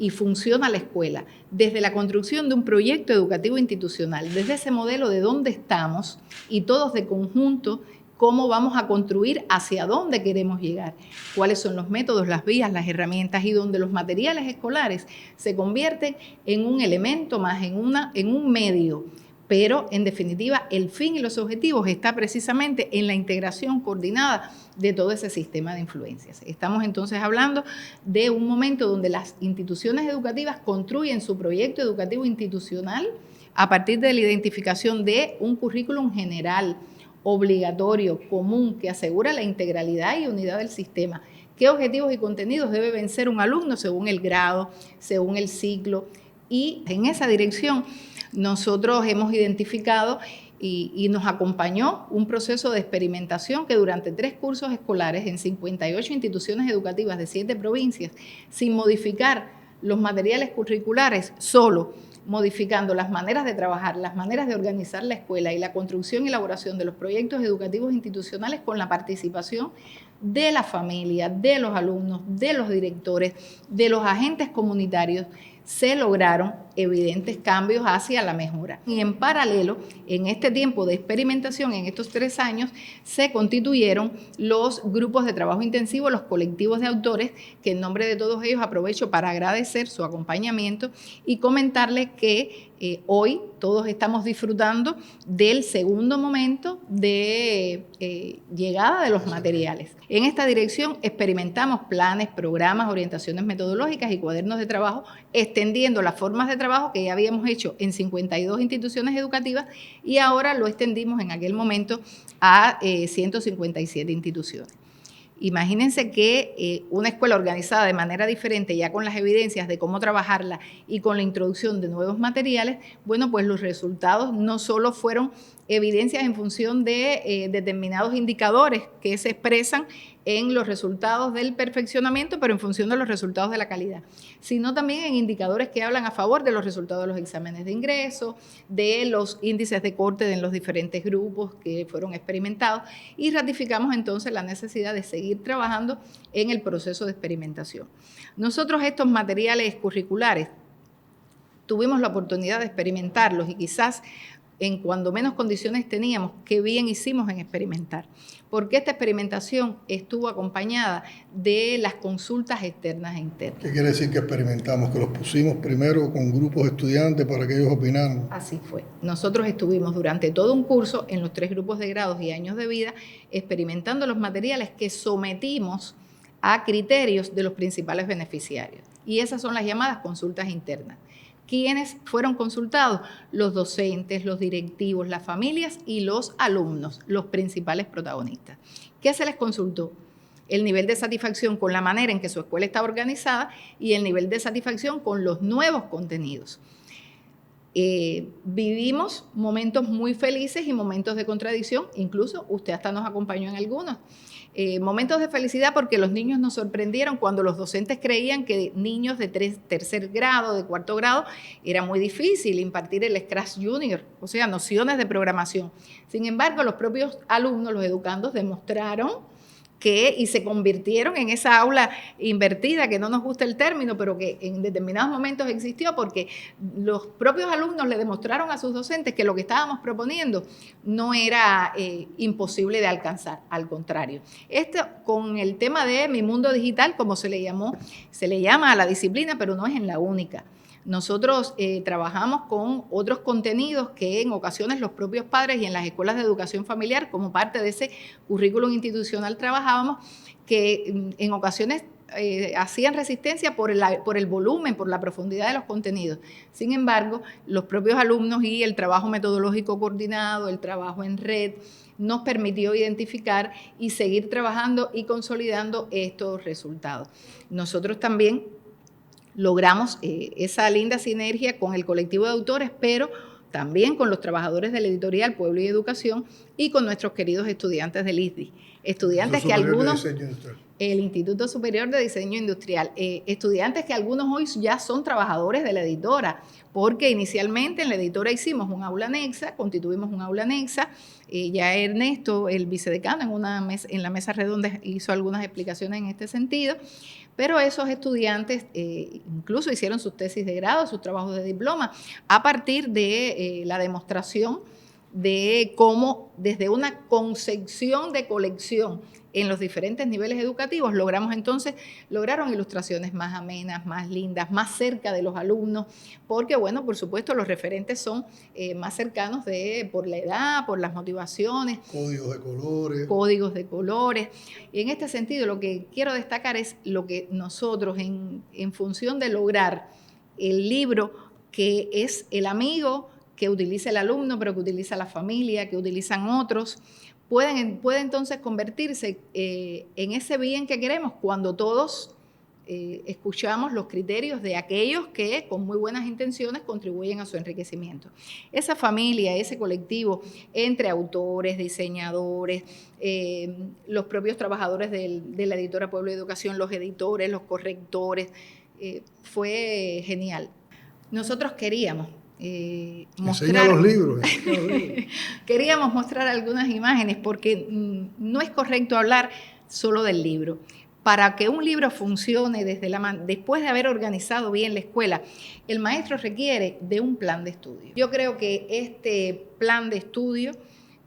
y funciona la escuela desde la construcción de un proyecto educativo institucional, desde ese modelo de dónde estamos y todos de conjunto, cómo vamos a construir, hacia dónde queremos llegar, cuáles son los métodos, las vías, las herramientas, y donde los materiales escolares se convierten en un elemento más, en un medio. Pero, en definitiva, el fin y los objetivos está precisamente en la integración coordinada de todo ese sistema de influencias. Estamos entonces hablando de un momento donde las instituciones educativas construyen su proyecto educativo institucional a partir de la identificación de un currículum general, obligatorio, común, que asegura la integralidad y unidad del sistema. ¿Qué objetivos y contenidos debe vencer un alumno según el grado, según el ciclo? Y en esa dirección nosotros hemos identificado y nos acompañó un proceso de experimentación que durante 3 cursos escolares en 58 instituciones educativas de 7 provincias, sin modificar los materiales curriculares, solo modificando las maneras de trabajar, las maneras de organizar la escuela y la construcción y elaboración de los proyectos educativos institucionales con la participación de la familia, de los alumnos, de los directores, de los agentes comunitarios, se lograron evidentes cambios hacia la mejora. Y en paralelo, en este tiempo de experimentación, en estos 3 años, se constituyeron los grupos de trabajo intensivo, los colectivos de autores, que en nombre de todos ellos aprovecho para agradecer su acompañamiento y comentarles que hoy todos estamos disfrutando del segundo momento de llegada de los materiales. En esta dirección experimentamos planes, programas, orientaciones metodológicas y cuadernos de trabajo, extendiendo las formas de trabajo que ya habíamos hecho en 52 instituciones educativas y ahora lo extendimos en aquel momento a 157 instituciones. Imagínense que una escuela organizada de manera diferente, ya con las evidencias de cómo trabajarla y con la introducción de nuevos materiales, bueno, pues los resultados no solo fueron evidencias en función de determinados indicadores que se expresan en los resultados del perfeccionamiento, pero en función de los resultados de la calidad, sino también en indicadores que hablan a favor de los resultados de los exámenes de ingreso, de los índices de corte en los diferentes grupos que fueron experimentados, y ratificamos entonces la necesidad de seguir trabajando en el proceso de experimentación. Nosotros estos materiales curriculares tuvimos la oportunidad de experimentarlos y quizás en cuando menos condiciones teníamos, qué bien hicimos en experimentar, porque esta experimentación estuvo acompañada de las consultas externas e internas. ¿Qué quiere decir que experimentamos? Que los pusimos primero con grupos de estudiantes para que ellos opinaran. Así fue. Nosotros estuvimos durante todo un curso en los 3 grupos de grados y años de vida experimentando los materiales que sometimos a criterios de los principales beneficiarios. Y esas son las llamadas consultas internas. ¿Quiénes fueron consultados? Los docentes, los directivos, las familias y los alumnos, los principales protagonistas. ¿Qué se les consultó? El nivel de satisfacción con la manera en que su escuela está organizada y el nivel de satisfacción con los nuevos contenidos. Vivimos momentos muy felices y momentos de contradicción, incluso usted hasta nos acompañó en algunos. Momentos de felicidad porque los niños nos sorprendieron cuando los docentes creían que niños de 3er grado, de 4º grado, era muy difícil impartir el Scratch Junior, o sea, nociones de programación. Sin embargo, los propios alumnos, los educandos, demostraron y se convirtieron en esa aula invertida, que no nos gusta el término, pero que en determinados momentos existió porque los propios alumnos le demostraron a sus docentes que lo que estábamos proponiendo no era imposible de alcanzar, al contrario. Esto con el tema de Mi Mundo Digital, como se le llama a la disciplina, pero no es en la única. Nosotros trabajamos con otros contenidos que en ocasiones los propios padres y en las escuelas de educación familiar, como parte de ese currículum institucional trabajábamos, que en ocasiones hacían resistencia por el volumen, por la profundidad de los contenidos. Sin embargo, los propios alumnos y el trabajo metodológico coordinado, el trabajo en red, nos permitió identificar y seguir trabajando y consolidando estos resultados. Nosotros también logramos esa linda sinergia con el colectivo de autores, pero también con los trabajadores de la editorial Pueblo y Educación y con nuestros queridos estudiantes del ISDI. Estudiantes que algunos, el Instituto Superior de Diseño Industrial, estudiantes que algunos hoy ya son trabajadores de la editora, porque inicialmente en la editora hicimos un aula anexa, constituimos un aula anexa, ya Ernesto, el vicedecano, en la mesa redonda hizo algunas explicaciones en este sentido, pero esos estudiantes incluso hicieron sus tesis de grado, sus trabajos de diploma, a partir de la demostración de cómo desde una concepción de colección en los diferentes niveles educativos lograron ilustraciones más amenas, más lindas, más cerca de los alumnos, porque bueno, por supuesto los referentes son más cercanos por la edad, por las motivaciones. Códigos de colores. Y en este sentido lo que quiero destacar es lo que nosotros en función de lograr el libro que es el amigo que utiliza el alumno, pero que utiliza la familia, que utilizan otros, puede entonces convertirse en ese bien que queremos cuando todos escuchamos los criterios de aquellos que con muy buenas intenciones contribuyen a su enriquecimiento. Esa familia, ese colectivo entre autores, diseñadores, los propios trabajadores de la editora Pueblo y Educación, los editores, los correctores, fue genial. nosotros queríamos enseña los libros. Queríamos mostrar algunas imágenes porque no es correcto hablar solo del libro. Para que un libro funcione después de haber organizado bien la escuela, el maestro requiere de un plan de estudio. Yo creo que este plan de estudio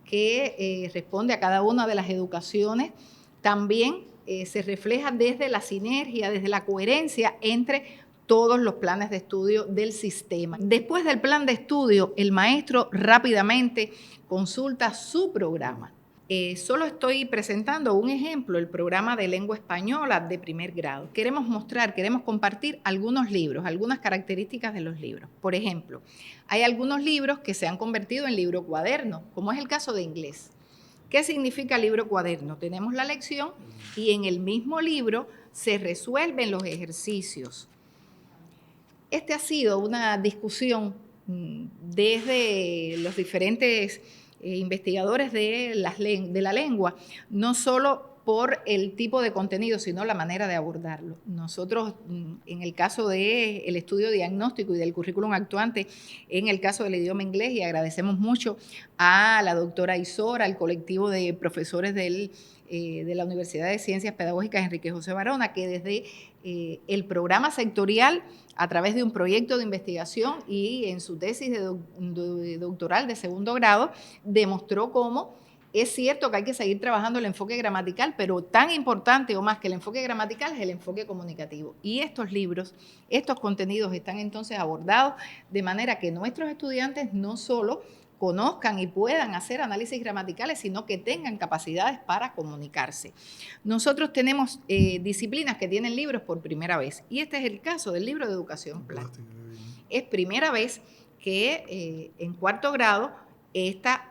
que responde a cada una de las educaciones también se refleja desde la sinergia, desde la coherencia entre todos los planes de estudio del sistema. Después del plan de estudio, el maestro rápidamente consulta su programa. Solo estoy presentando un ejemplo, el programa de lengua española de primer grado. Queremos compartir algunos libros, algunas características de los libros. Por ejemplo, hay algunos libros que se han convertido en libro cuaderno, como es el caso de inglés. ¿Qué significa libro cuaderno? Tenemos la lección y en el mismo libro se resuelven los ejercicios. Esta ha sido una discusión desde los diferentes investigadores de la lengua, no solo por el tipo de contenido, sino la manera de abordarlo. Nosotros, en el caso del estudio diagnóstico y del currículum actuante, en el caso del idioma inglés, y agradecemos mucho a la doctora Isora, al colectivo de profesores de la Universidad de Ciencias Pedagógicas Enrique José Barona, que desde el programa sectorial, a través de un proyecto de investigación y en su tesis de doctoral de segundo grado, demostró cómo es cierto que hay que seguir trabajando el enfoque gramatical, pero tan importante o más que el enfoque gramatical es el enfoque comunicativo. Y estos libros, estos contenidos están entonces abordados de manera que nuestros estudiantes no solo conozcan y puedan hacer análisis gramaticales, sino que tengan capacidades para comunicarse. Nosotros tenemos disciplinas que tienen libros por primera vez, y este es el caso del libro de educación plástica. Es primera vez que en cuarto grado esta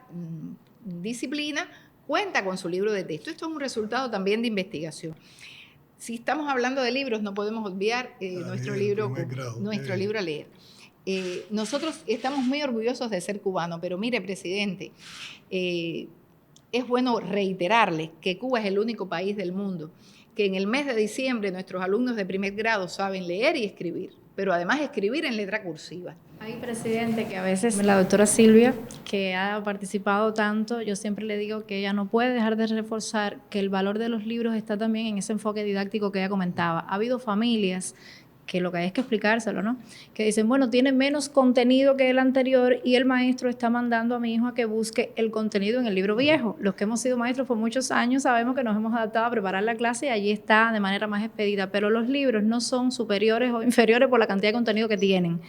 disciplina cuenta con su libro de texto. Esto es un resultado también de investigación. Si estamos hablando de libros, no podemos obviar nuestro libro a leer. Nosotros estamos muy orgullosos de ser cubanos, pero mire, presidente, es bueno reiterarle que Cuba es el único país del mundo que en el mes de diciembre nuestros alumnos de primer grado saben leer y escribir, pero además escribir en letra cursiva. Hay, presidente, que a veces la doctora Silvia, que ha participado tanto, yo siempre le digo que ella no puede dejar de reforzar que el valor de los libros está también en ese enfoque didáctico que ella comentaba. Ha habido familias que lo que hay es que explicárselo, ¿no? Que dicen, bueno, tiene menos contenido que el anterior y el maestro está mandando a mi hijo a que busque el contenido en el libro viejo. Los que hemos sido maestros por muchos años sabemos que nos hemos adaptado a preparar la clase y allí está de manera más expedita, pero los libros no son superiores o inferiores por la cantidad de contenido que tienen,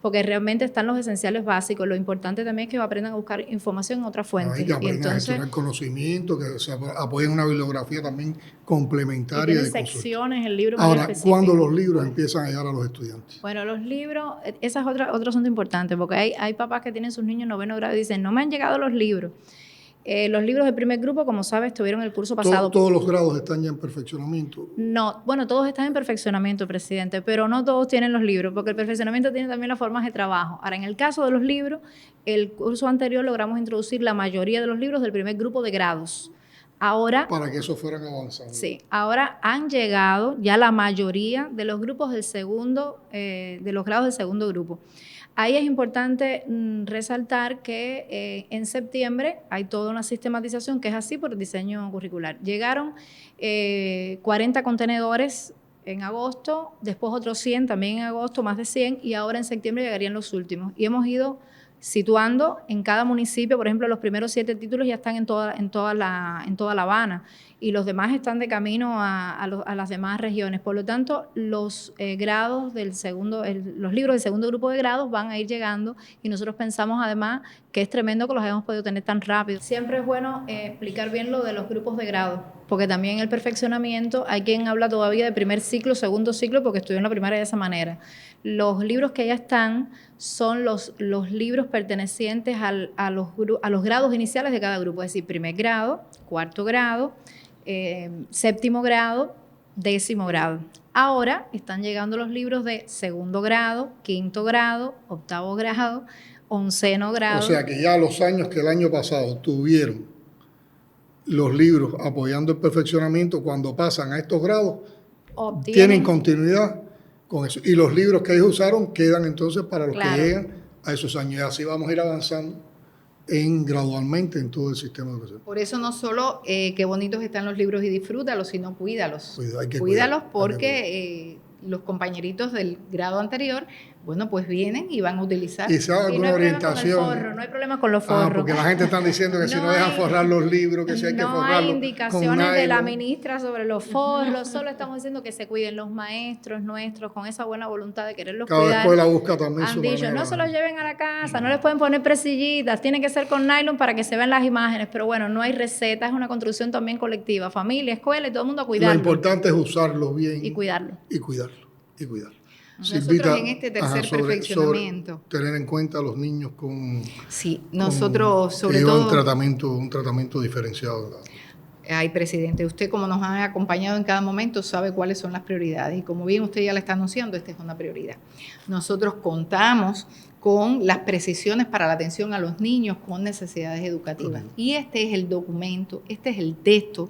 porque realmente están los esenciales básicos. Lo importante también es que aprendan a buscar información en otras fuentes. Y que aprendan a gestionar conocimiento, que se apoyen en una bibliografía también complementaria. Tiene secciones, el libro. Ahora, ¿cuándo los libros empiezan a llegar a los estudiantes? Bueno, los libros, esa es otro asunto importante, porque hay papás que tienen sus niños en noveno grado y dicen, no me han llegado los libros. Los libros del primer grupo, como sabes, tuvieron el curso pasado. ¿Todos los grados están ya en perfeccionamiento? No, bueno, todos están en perfeccionamiento, presidente, pero no todos tienen los libros, porque el perfeccionamiento tiene también las formas de trabajo. Ahora, en el caso de los libros, el curso anterior logramos introducir la mayoría de los libros del primer grupo de grados. Ahora, para que esos fueran avanzando. Sí, ahora han llegado ya la mayoría de los grupos del segundo, de los grados del segundo grupo. Ahí es importante resaltar que en septiembre hay toda una sistematización que es así por el diseño curricular. Llegaron 40 contenedores en agosto, después otros 100 también en agosto, más de 100, y ahora en septiembre llegarían los últimos. Y hemos ido situando en cada municipio, por ejemplo, los primeros 7 títulos ya están en toda La Habana y los demás están de camino a las demás regiones. Por lo tanto, los grados del segundo, los libros del segundo grupo de grados van a ir llegando y nosotros pensamos además que es tremendo que los hayamos podido tener tan rápido. Siempre es bueno explicar bien lo de los grupos de grado, porque también el perfeccionamiento, hay quien habla todavía de primer ciclo, segundo ciclo, porque estudió en la primaria de esa manera. Los libros que ya están son los libros pertenecientes a los grados iniciales de cada grupo, es decir, primer grado, cuarto grado, séptimo grado, décimo grado. Ahora están llegando los libros de segundo grado, quinto grado, octavo grado, onceno grado. O sea que ya los años que el año pasado tuvieron los libros apoyando el perfeccionamiento, cuando pasan a estos grados, tienen continuidad con eso. Y los libros que ellos usaron quedan entonces para los Claro. que llegan a esos años. Y así vamos a ir avanzando gradualmente en todo el sistema de educación. Por eso no solo qué bonitos están los libros y disfrútalos, sino cuídalos. Hay que Cuídalos cuidar, porque los compañeritos del grado anterior, bueno, pues vienen y van a utilizar. Y se haga Y no alguna hay problema con el orientación. forro, no hay problema con los forros. Porque la gente está diciendo que si no dejan hay- forrar los libros, que si hay que no forrarlos hay con indicaciones de la nylon. ministra sobre los forros, solo estamos diciendo que se cuiden los maestros nuestros con esa buena voluntad de quererlos Cada cuidar. escuela busca también su Han dicho, manera. no se los lleven a la casa, no les pueden poner presillitas, tiene que ser con nylon para que se vean las imágenes, pero bueno, no hay receta, es una construcción también colectiva, familia, escuela y todo el mundo a Lo cuidarlo. importante es usarlos bien. Y cuidarlo. Y cuidarlo. Y cuidarlo. Nosotros en este tercer perfeccionamiento. sobre tener en cuenta a los niños Sí, nosotros que sobre llevan todo... un tratamiento diferenciado. Ay, presidente, usted como nos ha acompañado en cada momento sabe cuáles son las prioridades y como bien usted ya le está anunciando, esta es una prioridad. Nosotros contamos con las precisiones para la atención a los niños con necesidades educativas. Y este es el documento, este es el texto,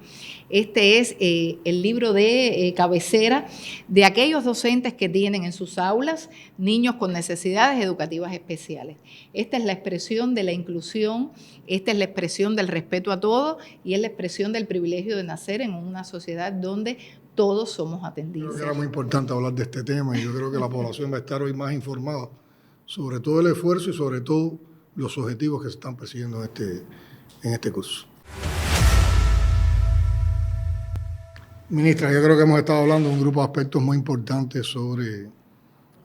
este es el libro de cabecera de aquellos docentes que tienen en sus aulas niños con necesidades educativas especiales. Esta es la expresión de la inclusión, esta es la expresión del respeto a todos y es la expresión del privilegio de nacer en una sociedad donde todos somos atendidos. Creo que era muy importante hablar de este tema y yo creo que la población va a estar hoy más informada sobre todo el esfuerzo y sobre todo los objetivos que se están persiguiendo en este curso. Ministra, yo creo que hemos estado hablando de un grupo de aspectos muy importantes sobre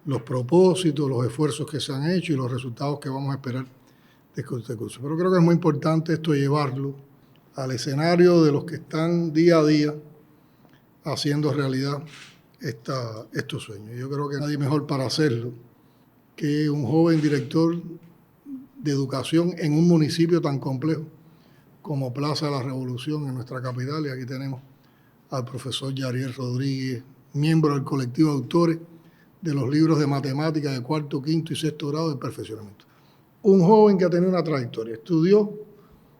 los propósitos, los esfuerzos que se han hecho y los resultados que vamos a esperar de este curso. Pero creo que es muy importante esto llevarlo al escenario de los que están día a día haciendo realidad estos sueños. Yo creo que nadie mejor para hacerlo que un joven director de educación en un municipio tan complejo como Plaza de la Revolución en nuestra capital. Y aquí tenemos al profesor Yariel Rodríguez, miembro del colectivo de autores de los libros de matemáticas de cuarto, quinto y sexto grado de perfeccionamiento. Un joven que ha tenido una trayectoria, estudió,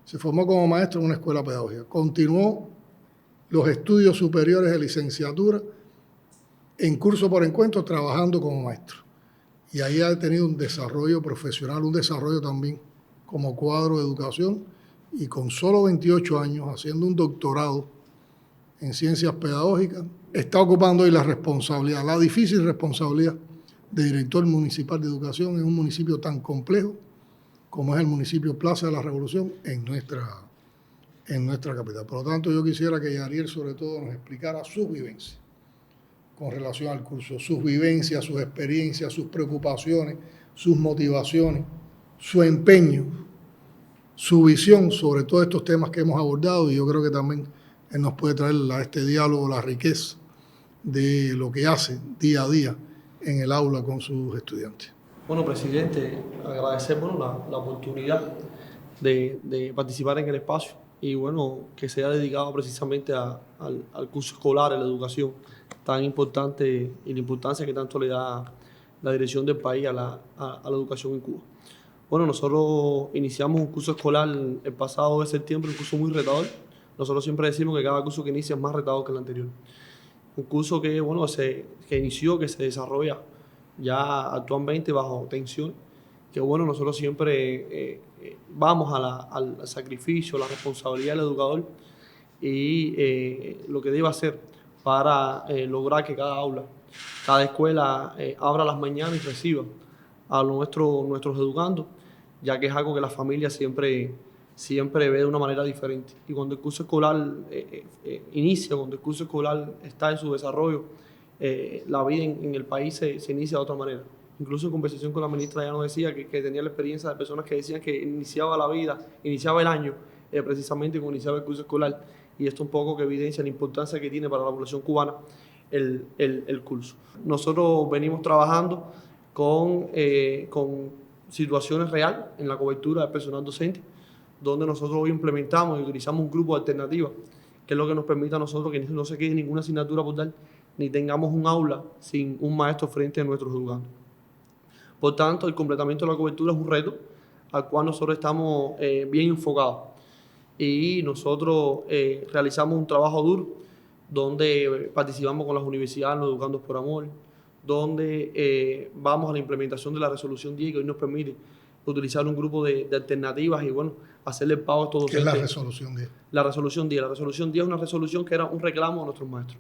se formó como maestro en una escuela pedagógica, continuó los estudios superiores de licenciatura en curso por encuentro trabajando como maestro. Y ahí ha tenido un desarrollo profesional, un desarrollo también como cuadro de educación y con solo 28 años haciendo un doctorado en ciencias pedagógicas, está ocupando hoy la responsabilidad, la difícil responsabilidad de director municipal de educación en un municipio tan complejo como es el municipio Plaza de la Revolución en nuestra capital. Por lo tanto, yo quisiera que Yariel sobre todo nos explicara sus vivencias con relación al curso, sus vivencias, sus experiencias, sus preocupaciones, sus motivaciones, su empeño, su visión sobre todos estos temas que hemos abordado y yo creo que también él nos puede traer a este diálogo la riqueza de lo que hace día a día en el aula con sus estudiantes. Bueno, presidente, agradecer la oportunidad de participar en el espacio y bueno, que se haya dedicado precisamente al curso escolar, a la educación tan importante y la importancia que tanto le da la dirección del país a la educación en Cuba. Bueno, nosotros iniciamos un curso escolar el pasado de septiembre, un curso muy retador. Nosotros siempre decimos que cada curso que inicia es más retador que el anterior. Un curso que, bueno, que inició, que se desarrolla ya actualmente bajo tensión, que bueno, nosotros siempre vamos al sacrificio, la responsabilidad del educador y lo que debe hacer para lograr que cada aula, cada escuela abra las mañanas y reciba a nuestros educandos, ya que es algo que la familia siempre ve de una manera diferente. Y cuando el curso escolar inicia, cuando el curso escolar está en su desarrollo, la vida en el país se inicia de otra manera. Incluso en conversación con la ministra ya nos decía que tenía la experiencia de personas que decían que iniciaba la vida, iniciaba el año, precisamente cuando iniciaba el curso escolar. Y esto un poco que evidencia la importancia que tiene para la población cubana el curso. Nosotros venimos trabajando con situaciones reales en la cobertura del personal docente, donde nosotros hoy implementamos y utilizamos un grupo de alternativas, que es lo que nos permite a nosotros que no se quede ninguna asignatura por dar, ni tengamos un aula sin un maestro frente a nuestros educandos. Por tanto, el completamiento de la cobertura es un reto al cual nosotros estamos bien enfocados. Y nosotros realizamos un trabajo duro donde participamos con las universidades, los Educandos por Amor, donde vamos a la implementación de la resolución 10, que hoy nos permite utilizar un grupo de alternativas y bueno, hacerle el pago a estos docentes. ¿Qué es la resolución 10? La resolución 10. La resolución 10 es una resolución que era un reclamo de nuestros maestros.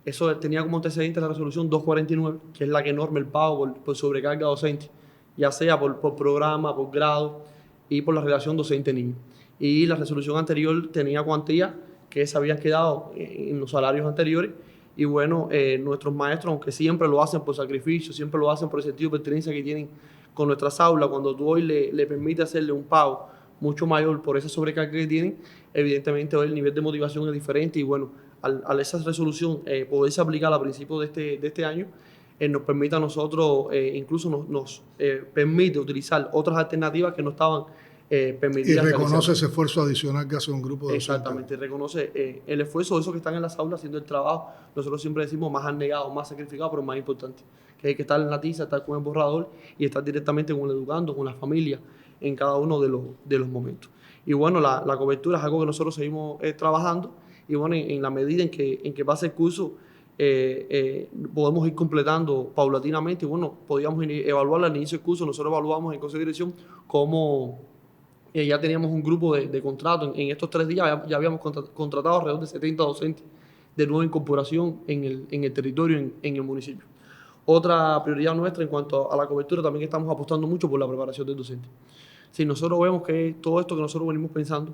Eso tenía como antecedente la resolución 249, que es la que norma el pago por sobrecarga docente, ya sea por programa, por grado y por la relación docente-niño. Y la resolución anterior tenía cuantías que se habían quedado en los salarios anteriores. Y bueno, nuestros maestros, aunque siempre lo hacen por sacrificio, siempre lo hacen por el sentido de pertenencia que tienen con nuestras aulas, cuando tú hoy le permites hacerle un pago mucho mayor por esa sobrecarga que tienen, evidentemente hoy el nivel de motivación es diferente y bueno, al esa resolución poderse aplicar a principios de este año, nos permite a nosotros, incluso nos permite utilizar otras alternativas que no estaban permitidas. Y reconoce ese esfuerzo adicional que hace un grupo de docentes. Exactamente, reconoce el esfuerzo de esos que están en las aulas haciendo el trabajo. Nosotros siempre decimos más abnegado, más sacrificado, pero más importante, que hay que estar en la tiza, estar con el borrador y estar directamente con el educando, con la familia, en cada uno de los momentos. Y bueno, la cobertura es algo que nosotros seguimos trabajando y bueno, en la medida en que pase el curso, podemos ir completando paulatinamente y bueno, podíamos evaluar al inicio del curso. Nosotros evaluamos en Consejo de Dirección cómo ya teníamos un grupo de contratos. En estos 3 días ya habíamos contratado alrededor de 70 docentes de nueva incorporación en el territorio, en el municipio. Otra prioridad nuestra en cuanto a la cobertura, también estamos apostando mucho por la preparación del docente. Si nosotros vemos que todo esto que nosotros venimos pensando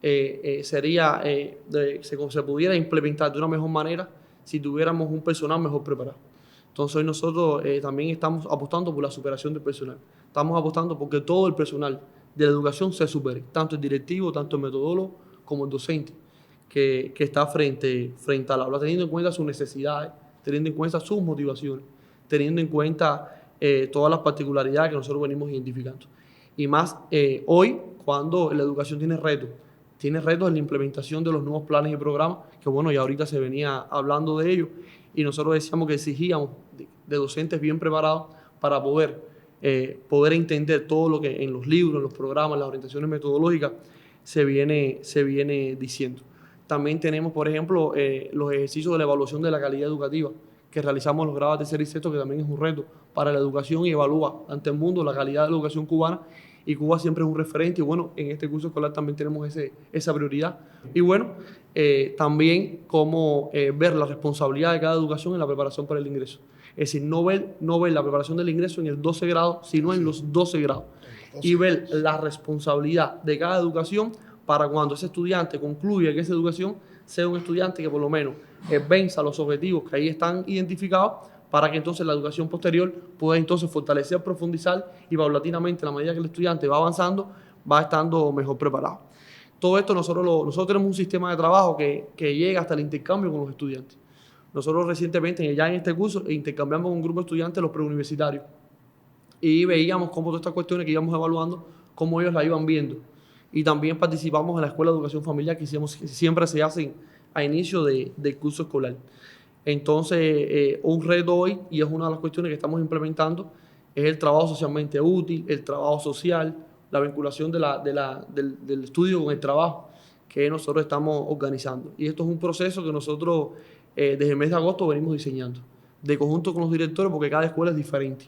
se pudiera implementar de una mejor manera si tuviéramos un personal mejor preparado. Entonces hoy nosotros también estamos apostando por la superación del personal. Estamos apostando porque todo el personal de la educación se supere, tanto el directivo, tanto el metodólogo, como el docente que está frente al aula, teniendo en cuenta sus necesidades, teniendo en cuenta sus motivaciones, teniendo en cuenta todas las particularidades que nosotros venimos identificando. Y más hoy, cuando la educación tiene retos en la implementación de los nuevos planes y programas, que bueno, ya ahorita se venía hablando de ello, y nosotros decíamos que exigíamos de docentes bien preparados para poder entender todo lo que en los libros, en los programas, las orientaciones metodológicas se viene diciendo. También tenemos, por ejemplo, los ejercicios de la evaluación de la calidad educativa que realizamos en los grados de tercero y sexto, que también es un reto para la educación y evalúa ante el mundo la calidad de la educación cubana. Y Cuba siempre es un referente y bueno, en este curso escolar también tenemos esa prioridad. Y bueno, también cómo ver la responsabilidad de cada educación en la preparación para el ingreso. Es decir, no ver la preparación del ingreso en el 12 grado, sino en los 12 grados. Y ver la responsabilidad de cada educación para cuando ese estudiante concluya que esa educación sea un estudiante que por lo menos venza los objetivos que ahí están identificados, para que entonces la educación posterior pueda entonces fortalecer, profundizar y paulatinamente, a la medida que el estudiante va avanzando, va estando mejor preparado. Todo esto nosotros tenemos un sistema de trabajo que llega hasta el intercambio con los estudiantes. Nosotros recientemente, ya en este curso, intercambiamos con un grupo de estudiantes los preuniversitarios y veíamos cómo todas estas cuestiones que íbamos evaluando, cómo ellos la iban viendo. Y también participamos en la Escuela de Educación Familiar que siempre se hacen a inicio del curso escolar. Entonces, un reto hoy, y es una de las cuestiones que estamos implementando, es el trabajo socialmente útil, el trabajo social, la vinculación del estudio con el trabajo que nosotros estamos organizando. Y esto es un proceso que nosotros desde el mes de agosto venimos diseñando, de conjunto con los directores, porque cada escuela es diferente.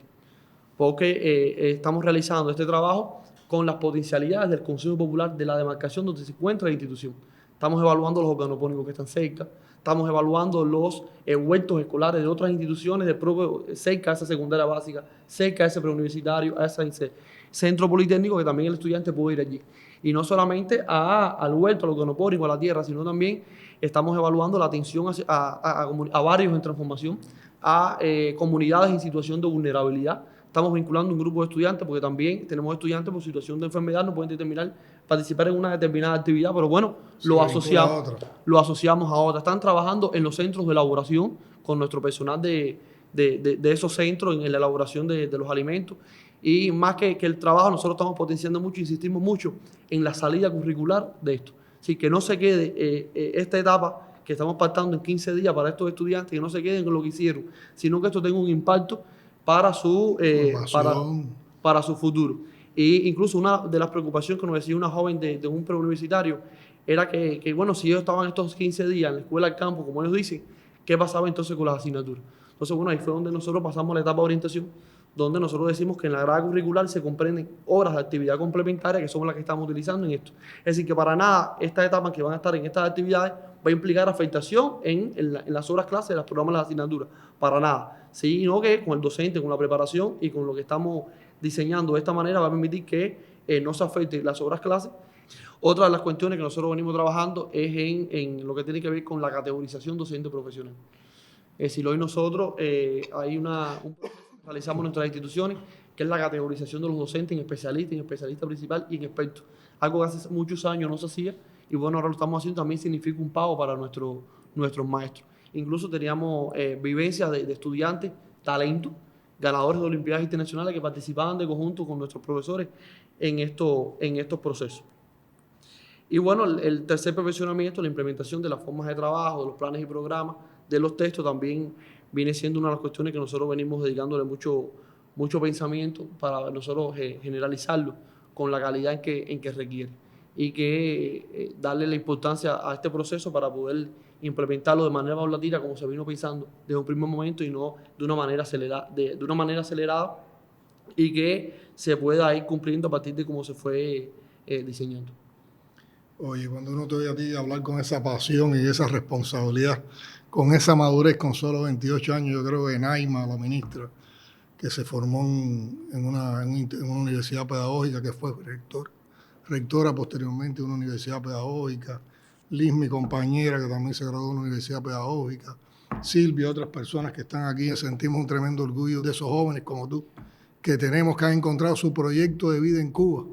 Porque estamos realizando este trabajo con las potencialidades del Consejo Popular de la demarcación donde se encuentra la institución. Estamos evaluando los organopónicos que están cerca, estamos evaluando los huertos escolares de otras instituciones cerca de esa secundaria básica, cerca de ese preuniversitario, a ese centro politécnico, que también el estudiante puede ir allí. Y no solamente al huerto, al organopónico, a la tierra, sino también estamos evaluando la atención a barrios en transformación, a comunidades en situación de vulnerabilidad. Estamos vinculando un grupo de estudiantes porque también tenemos estudiantes por situación de enfermedad, no pueden participar en una determinada actividad, pero bueno, lo asociamos a otra. Están trabajando en los centros de elaboración con nuestro personal de esos centros en la elaboración de los alimentos. Y más que el trabajo, nosotros estamos potenciando mucho, insistimos mucho en la salida curricular de esto. Así que no se quede esta etapa que estamos pactando en 15 días para estos estudiantes, que no se queden con lo que hicieron, sino que esto tenga un impacto para su futuro. E incluso una de las preocupaciones que nos decía una joven de un preuniversitario era que, bueno, si ellos estaban estos 15 días en la escuela al campo, como ellos dicen, ¿qué pasaba entonces con las asignaturas? Entonces, bueno, ahí fue donde nosotros pasamos la etapa de orientación, donde nosotros decimos que en la grada curricular se comprenden horas de actividad complementaria que son las que estamos utilizando en esto. Es decir, que para nada estas etapas que van a estar en estas actividades va a implicar afectación en las horas clases de los programas de las asignaturas. Para nada. Sino que con el docente, con la preparación y con lo que estamos diseñando de esta manera va a permitir que no se afecten las horas clases. Otra de las cuestiones que nosotros venimos trabajando es en lo que tiene que ver con la categorización docente profesional. Es decir, hoy nosotros hay un proceso que realizamos en nuestras instituciones, que es la categorización de los docentes en especialista principal y en experto. Algo que hace muchos años no se hacía y bueno, ahora lo estamos haciendo, también significa un pago para nuestros maestros. Incluso teníamos vivencias de estudiantes, talentos, ganadores de Olimpiadas Internacionales que participaban de conjunto con nuestros profesores en estos procesos. Y bueno, el tercer perfeccionamiento, la implementación de las formas de trabajo, de los planes y programas, de los textos, también viene siendo una de las cuestiones que nosotros venimos dedicándole mucho pensamiento para nosotros generalizarlo con la calidad en que requiere y que darle la importancia a este proceso para poder implementarlo de manera paulatina como se vino pensando desde un primer momento y no de una manera acelerada y que se pueda ir cumpliendo a partir de cómo se fue diseñando. Oye, cuando uno te oye a ti hablar con esa pasión y esa responsabilidad, con esa madurez, con solo 28 años, yo creo que Naima, la ministra, que se formó en una universidad pedagógica, que fue rectora posteriormente de una universidad pedagógica, Liz, mi compañera, que también se graduó de una universidad pedagógica, Silvia, otras personas que están aquí, sentimos un tremendo orgullo de esos jóvenes como tú, que han encontrado su proyecto de vida en Cuba,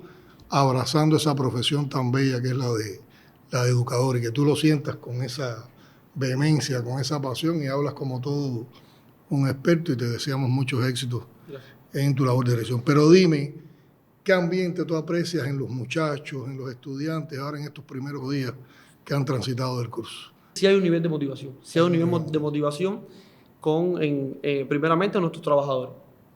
abrazando esa profesión tan bella que es la de educador, y que tú lo sientas con esa vehemencia, con esa pasión, y hablas como todo un experto, y te deseamos muchos éxitos en tu labor de dirección. Pero dime, ¿qué ambiente tú aprecias en los muchachos, en los estudiantes, ahora en estos primeros días que han transitado del curso? Sí hay un nivel de motivación, primeramente a nuestros trabajadores.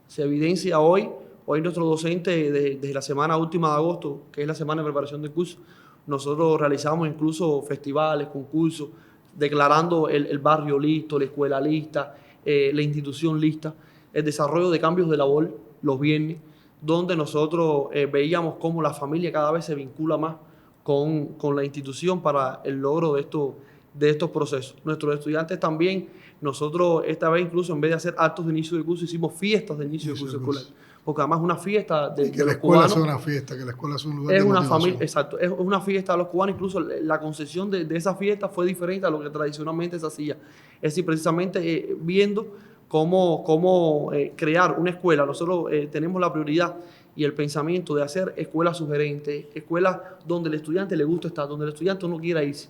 Se evidencia hoy nuestros docentes, desde la semana última de agosto, que es la semana de preparación del curso, nosotros realizamos incluso festivales, concursos, declarando el barrio listo, la escuela lista, la institución lista, el desarrollo de cambios de labor los viernes, donde nosotros veíamos cómo la familia cada vez se vincula más con la institución para el logro de estos procesos. Nuestros estudiantes también, nosotros esta vez incluso en vez de hacer actos de inicio de curso, hicimos fiestas de inicio de curso escolar. Porque además una fiesta de que la escuela sea una fiesta, que la escuela sea un lugar de motivación. Familia, exacto, es una fiesta de los cubanos, incluso la concepción de esa fiesta fue diferente a lo que tradicionalmente se hacía. Es decir, precisamente viendo cómo crear una escuela. Nosotros tenemos la prioridad y el pensamiento de hacer escuelas sugerentes, escuelas donde el estudiante le gusta estar, donde el estudiante no quiera irse,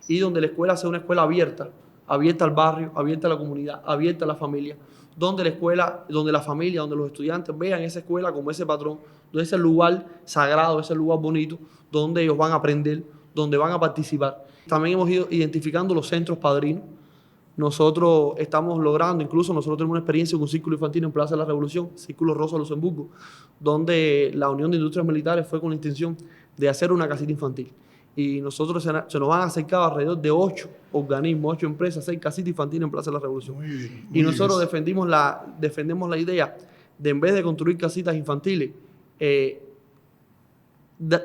y donde la escuela sea una escuela abierta al barrio, abierta a la comunidad, abierta a la familia, donde la familia, donde los estudiantes vean esa escuela como ese patrón, donde ese lugar sagrado, ese lugar bonito, donde ellos van a aprender, donde van a participar. También hemos ido identificando los centros padrinos. Nosotros estamos logrando, incluso nosotros tenemos una experiencia con un círculo infantil en Plaza de la Revolución, Círculo Rosa Luxemburgo, donde la Unión de Industrias Militares fue con la intención de hacer una casita infantil. Y nosotros se nos han acercado alrededor de 8 organismos, 8 empresas, a hacer casita infantil en Plaza de la Revolución. Y nosotros defendemos la idea de, en vez de construir casitas infantiles,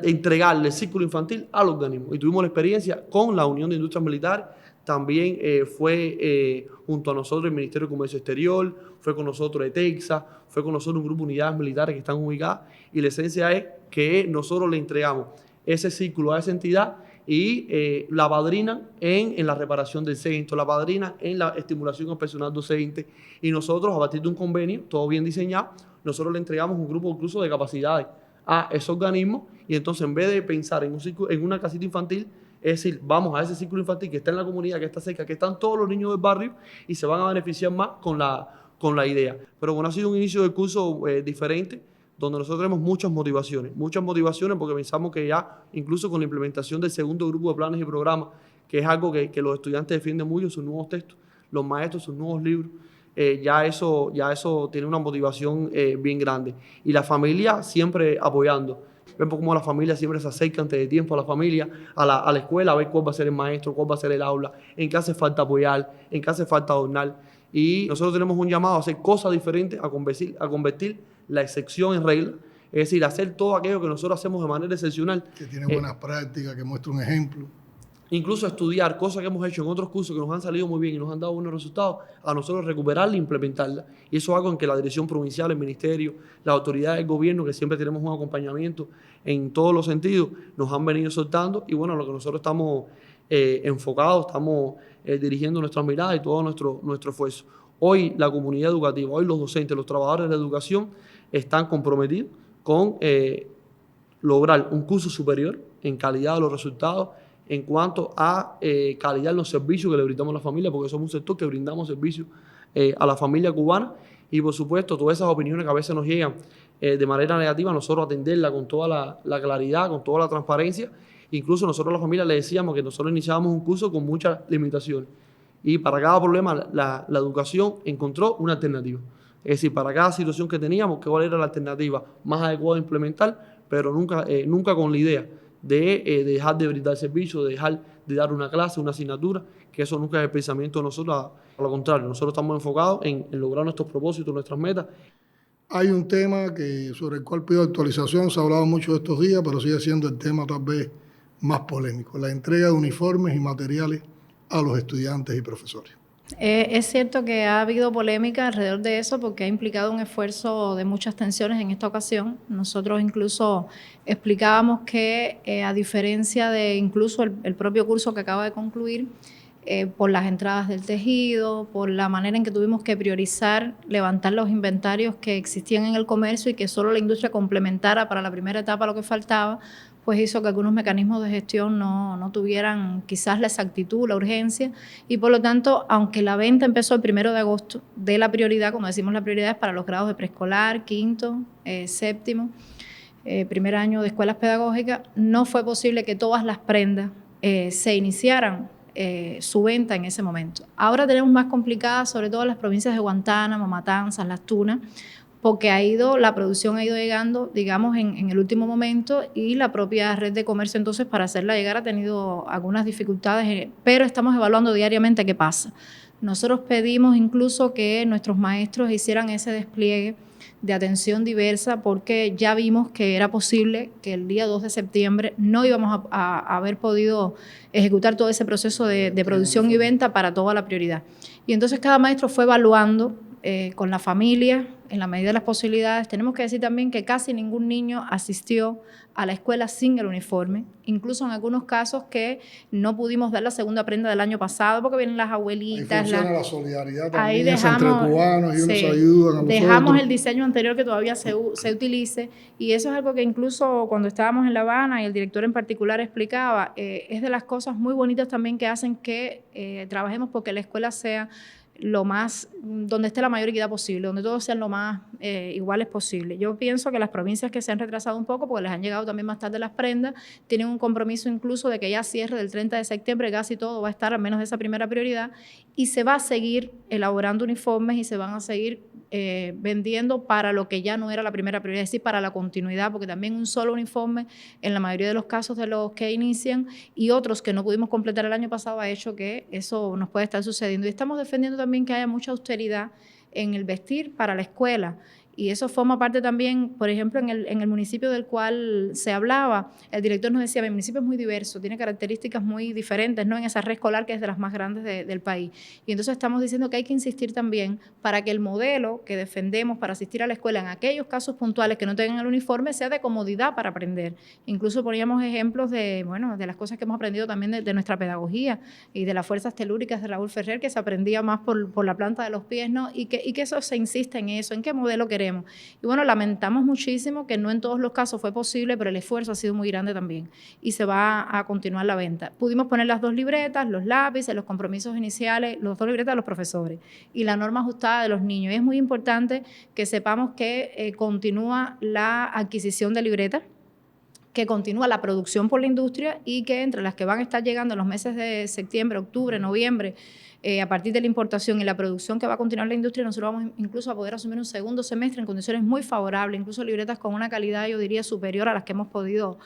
entregarle el círculo infantil al organismo. Y tuvimos la experiencia con la Unión de Industrias Militares. También fue junto a nosotros el Ministerio de Comercio Exterior, fue con nosotros ETEXA, fue con nosotros un grupo de unidades militares que están ubicadas, y la esencia es que nosotros le entregamos ese círculo a esa entidad y la padrina en la reparación del centro, la padrina en la estimulación al personal docente, y nosotros a partir de un convenio, todo bien diseñado, nosotros le entregamos un grupo incluso de capacidades a esos organismos, y entonces en vez de pensar en una casita infantil, es decir, vamos a ese círculo infantil que está en la comunidad, que está cerca, que están todos los niños del barrio y se van a beneficiar más con la idea. Pero bueno, ha sido un inicio del curso diferente, donde nosotros tenemos muchas motivaciones porque pensamos que ya, incluso con la implementación del segundo grupo de planes y programas, que es algo que los estudiantes defienden mucho, sus nuevos textos, los maestros, sus nuevos libros, ya eso tiene una motivación bien grande. Y la familia siempre apoyando. Vemos cómo la familia siempre se acerca antes de tiempo a la familia, a la escuela, a ver cuál va a ser el maestro, cuál va a ser el aula, en qué hace falta apoyar, en qué hace falta adornar. y nosotros tenemos un llamado a hacer cosas diferentes, a convertir la excepción en regla, es decir, hacer todo aquello que nosotros hacemos de manera excepcional. Que tiene buenas prácticas, que muestra un ejemplo. Incluso estudiar cosas que hemos hecho en otros cursos que nos han salido muy bien y nos han dado buenos resultados, a nosotros recuperarla e implementarla. Y eso es algo en que la dirección provincial, el ministerio, las autoridades del gobierno, que siempre tenemos un acompañamiento en todos los sentidos, nos han venido soltando. Y bueno, lo que nosotros estamos enfocados, estamos dirigiendo nuestras miradas y todo nuestro esfuerzo. Hoy la comunidad educativa, hoy los docentes, los trabajadores de la educación están comprometidos con lograr un curso superior en calidad de los resultados, en cuanto a calidad en los servicios que le brindamos a la familia, porque somos un sector que brindamos servicios a la familia cubana, y por supuesto todas esas opiniones que a veces nos llegan de manera negativa, nosotros atenderla con toda la claridad, con toda la transparencia. Incluso nosotros a la familia le decíamos que nosotros iniciábamos un curso con muchas limitaciones, y para cada problema la educación encontró una alternativa. Es decir, para cada situación que teníamos, cuál era la alternativa más adecuada a implementar, pero nunca con la idea de dejar de brindar servicios, de dejar de dar una clase, una asignatura, que eso nunca es el pensamiento de nosotros. A lo contrario, nosotros estamos enfocados en lograr nuestros propósitos, nuestras metas. Hay un tema sobre el cual pido actualización, se ha hablado mucho estos días, pero sigue siendo el tema tal vez más polémico: la entrega de uniformes y materiales a los estudiantes y profesores. Es cierto que ha habido polémica alrededor de eso porque ha implicado un esfuerzo de muchas tensiones en esta ocasión. Nosotros incluso explicábamos que a diferencia de incluso el propio curso que acaba de concluir, por las entradas del tejido, por la manera en que tuvimos que priorizar, levantar los inventarios que existían en el comercio y que solo la industria complementara para la primera etapa lo que faltaba, pues hizo que algunos mecanismos de gestión no tuvieran quizás la exactitud, la urgencia, y por lo tanto, aunque la venta empezó el 1 de agosto, de la prioridad, como decimos, la prioridad es para los grados de preescolar, quinto, séptimo, primer año de escuelas pedagógicas, no fue posible que todas las prendas se iniciaran su venta en ese momento. Ahora tenemos más complicadas, sobre todo las provincias de Guantánamo, Matanzas, Las Tunas, porque la producción ha ido llegando, digamos, en el último momento, y la propia red de comercio, entonces, para hacerla llegar ha tenido algunas dificultades, pero estamos evaluando diariamente qué pasa. Nosotros pedimos incluso que nuestros maestros hicieran ese despliegue de atención diversa, porque ya vimos que era posible que el día 2 de septiembre no íbamos a haber podido ejecutar todo ese proceso de producción y venta para toda la prioridad. Y entonces cada maestro fue evaluando con la familia, en la medida de las posibilidades. Tenemos que decir también que casi ningún niño asistió a la escuela sin el uniforme, incluso en algunos casos que no pudimos dar la segunda prenda del año pasado porque vienen las abuelitas. Ahí funciona la solidaridad también, ahí dejamos, entre cubanos, y unos ayudan a los dejamos otros. el diseño anterior que todavía se utilice, y eso es algo que incluso cuando estábamos en La Habana y el director en particular explicaba, es de las cosas muy bonitas también que hacen que trabajemos porque la escuela sea donde esté la mayor equidad posible, donde todos sean lo más iguales posible. Yo pienso que las provincias que se han retrasado un poco, porque les han llegado también más tarde las prendas, tienen un compromiso incluso de que ya cierre del 30 de septiembre casi todo va a estar al menos de esa primera prioridad, y se va a seguir elaborando uniformes y se van a seguir vendiendo para lo que ya no era la primera prioridad, es decir, para la continuidad, porque también un solo uniforme en la mayoría de los casos de los que inician y otros que no pudimos completar el año pasado ha hecho que eso nos puede estar sucediendo. Y estamos defendiendo también que haya mucha austeridad en el vestir para la escuela. Y eso forma parte también, por ejemplo, en el municipio del cual se hablaba, el director nos decía, mi municipio es muy diverso, tiene características muy diferentes, ¿no?, en esa red escolar que es de las más grandes del país. Y entonces estamos diciendo que hay que insistir también para que el modelo que defendemos para asistir a la escuela en aquellos casos puntuales que no tengan el uniforme sea de comodidad para aprender. Incluso poníamos ejemplos de las cosas que hemos aprendido también de nuestra pedagogía y de las fuerzas telúricas de Raúl Ferrer, que se aprendía más por la planta de los pies, ¿no? Y que eso se insiste en eso, en qué modelo queremos. Y bueno, lamentamos muchísimo que no en todos los casos fue posible, pero el esfuerzo ha sido muy grande también y se va a continuar la venta. Pudimos poner las 2 libretas, los lápices, los compromisos iniciales, los 2 libretas de los profesores y la norma ajustada de los niños. Y es muy importante que sepamos que continúa la adquisición de libretas, que continúa la producción por la industria y que entre las que van a estar llegando en los meses de septiembre, octubre, noviembre, a partir de la importación y la producción que va a continuar la industria, nosotros vamos incluso a poder asumir un segundo semestre en condiciones muy favorables, incluso libretas con una calidad, yo diría, superior a las que hemos podido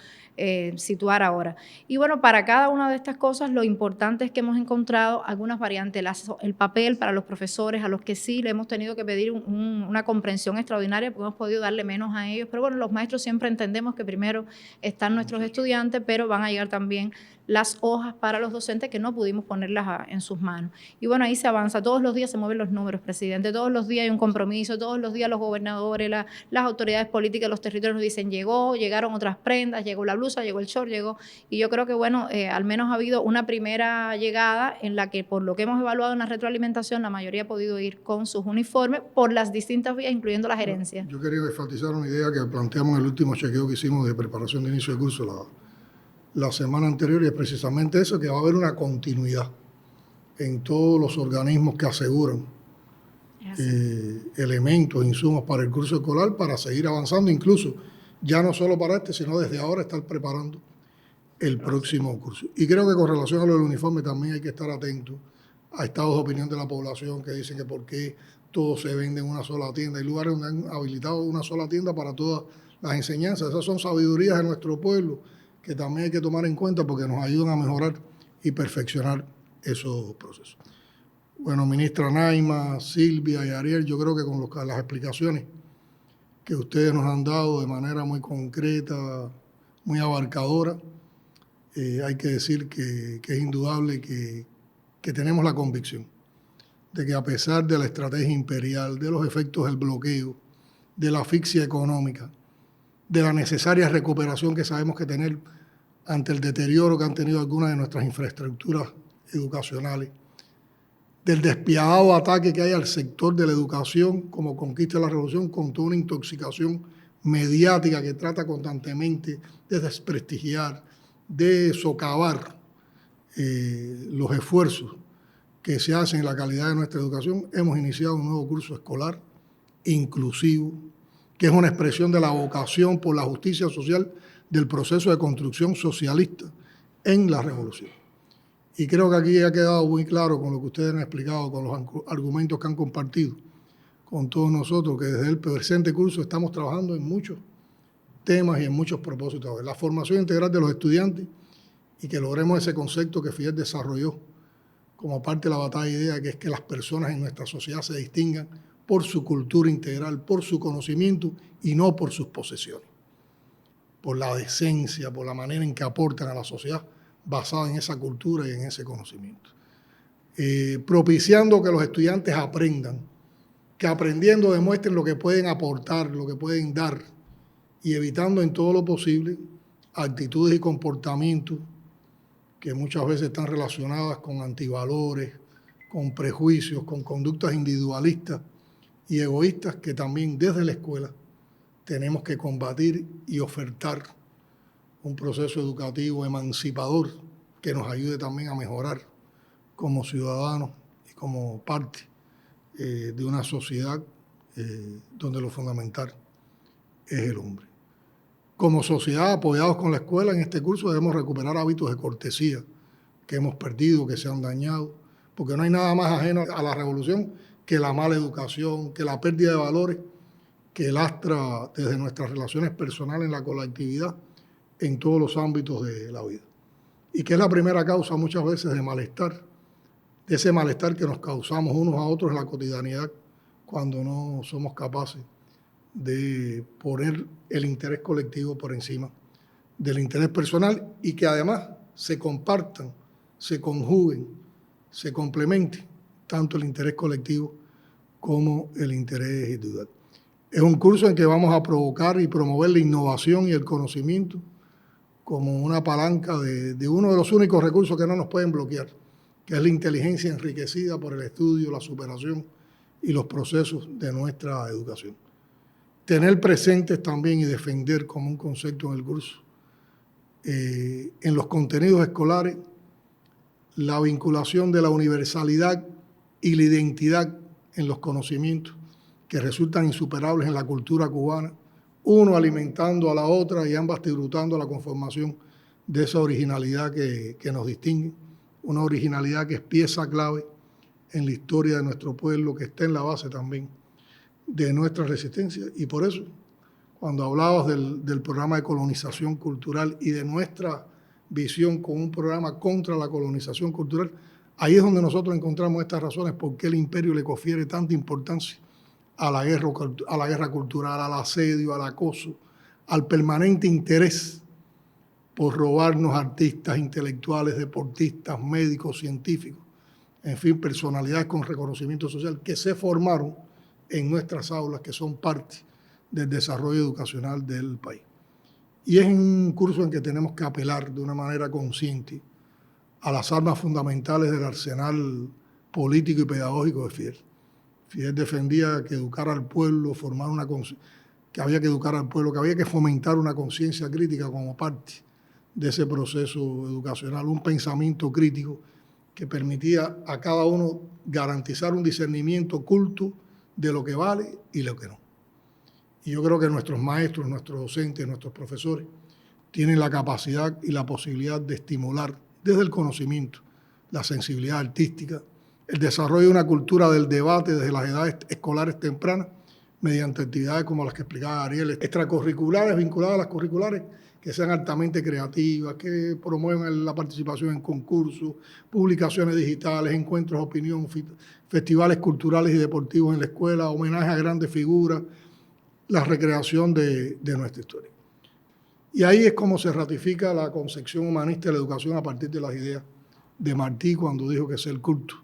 situar ahora. Y bueno, para cada una de estas cosas, lo importante es que hemos encontrado algunas variantes. El papel para los profesores, a los que sí le hemos tenido que pedir una comprensión extraordinaria, porque hemos podido darle menos a ellos. Pero bueno, los maestros siempre entendemos que primero están nuestros estudiantes, pero van a llegar también las hojas para los docentes que no pudimos ponerlas en sus manos. Y bueno, ahí se avanza. Todos los días se mueven los números, presidente. Todos los días hay un compromiso. Todos los días los gobernadores, las autoridades políticas, los territorios nos dicen, llegaron otras prendas, llegó la blusa, llegó el short, llegó. Y yo creo que, bueno, al menos ha habido una primera llegada en la que, por lo que hemos evaluado en la retroalimentación, la mayoría ha podido ir con sus uniformes por las distintas vías, incluyendo la gerencia. Yo quería enfatizar una idea que planteamos en el último chequeo que hicimos de preparación de inicio de curso la semana anterior, y es precisamente eso, que va a haber una continuidad en todos los organismos que aseguran elementos, insumos para el curso escolar, para seguir avanzando, incluso ya no solo para este, sino desde ahora estar preparando el próximo curso. Y creo que con relación a lo del uniforme también hay que estar atentos a estados de opinión de la población que dicen que por qué todo se vende en una sola tienda. Hay lugares donde han habilitado una sola tienda para todas las enseñanzas. Esas son sabidurías de nuestro pueblo que también hay que tomar en cuenta porque nos ayudan a mejorar y perfeccionar esos procesos. Bueno, ministra Naima, Silvia y Ariel, yo creo que con las explicaciones que ustedes nos han dado de manera muy concreta, muy abarcadora, hay que decir que es indudable que tenemos la convicción de que a pesar de la estrategia imperial, de los efectos del bloqueo, de la asfixia económica, de la necesaria recuperación que sabemos que tener ante el deterioro que han tenido algunas de nuestras infraestructuras educacionales, del despiadado ataque que hay al sector de la educación como conquista de la revolución, con toda una intoxicación mediática que trata constantemente de desprestigiar, de socavar los esfuerzos que se hacen en la calidad de nuestra educación. Hemos iniciado un nuevo curso escolar inclusivo, que es una expresión de la vocación por la justicia social del proceso de construcción socialista en la revolución. Y creo que aquí ha quedado muy claro con lo que ustedes han explicado, con los argumentos que han compartido con todos nosotros, que desde el presente curso estamos trabajando en muchos temas y en muchos propósitos. La formación integral de los estudiantes y que logremos ese concepto que Fidel desarrolló como parte de la batalla de ideas, que es que las personas en nuestra sociedad se distingan por su cultura integral, por su conocimiento y no por sus posesiones, por la decencia, por la manera en que aportan a la sociedad basada en esa cultura y en ese conocimiento. Propiciando que los estudiantes aprendan, que aprendiendo demuestren lo que pueden aportar, lo que pueden dar, y evitando en todo lo posible actitudes y comportamientos que muchas veces están relacionadas con antivalores, con prejuicios, con conductas individualistas y egoístas que también desde la escuela tenemos que combatir y ofertar un proceso educativo emancipador que nos ayude también a mejorar como ciudadanos y como parte de una sociedad donde lo fundamental es el hombre. Como sociedad, apoyados con la escuela, en este curso debemos recuperar hábitos de cortesía que hemos perdido, que se han dañado, porque no hay nada más ajeno a la revolución que la mala educación, que la pérdida de valores que lastra desde nuestras relaciones personales en la colectividad en todos los ámbitos de la vida. Y que es la primera causa muchas veces de malestar, de ese malestar que nos causamos unos a otros en la cotidianidad cuando no somos capaces de poner el interés colectivo por encima del interés personal y que además se compartan, se conjuguen, se complementen tanto el interés colectivo como el interés individual. Es un curso en que vamos a provocar y promover la innovación y el conocimiento como una palanca de uno de los únicos recursos que no nos pueden bloquear, que es la inteligencia enriquecida por el estudio, la superación y los procesos de nuestra educación. Tener presentes también y defender como un concepto en el curso, en los contenidos escolares, la vinculación de la universalidad y la identidad en los conocimientos que resultan insuperables en la cultura cubana, uno alimentando a la otra y ambas tributando a la conformación de esa originalidad que nos distingue, una originalidad que es pieza clave en la historia de nuestro pueblo, que está en la base también de nuestra resistencia. Y por eso, cuando hablabas del programa de colonización cultural y de nuestra visión con un programa contra la colonización cultural, ahí es donde nosotros encontramos estas razones por qué el imperio le confiere tanta importancia a la guerra cultural, al asedio, al acoso, al permanente interés por robarnos artistas, intelectuales, deportistas, médicos, científicos, en fin, personalidades con reconocimiento social que se formaron en nuestras aulas, que son parte del desarrollo educacional del país. Y es un curso en que tenemos que apelar de una manera consciente a las armas fundamentales del arsenal político y pedagógico de Fidel. Fidel defendía que educar al pueblo, que había que educar al pueblo, que había que fomentar una conciencia crítica como parte de ese proceso educacional, un pensamiento crítico que permitía a cada uno garantizar un discernimiento culto de lo que vale y lo que no. Y yo creo que nuestros maestros, nuestros docentes, nuestros profesores tienen la capacidad y la posibilidad de estimular desde el conocimiento, la sensibilidad artística, el desarrollo de una cultura del debate desde las edades escolares tempranas, mediante actividades como las que explicaba Ariel, extracurriculares vinculadas a las curriculares, que sean altamente creativas, que promuevan la participación en concursos, publicaciones digitales, encuentros de opinión, festivales culturales y deportivos en la escuela, homenaje a grandes figuras, la recreación de nuestra historia. Y ahí es como se ratifica la concepción humanista de la educación a partir de las ideas de Martí, cuando dijo que ser culto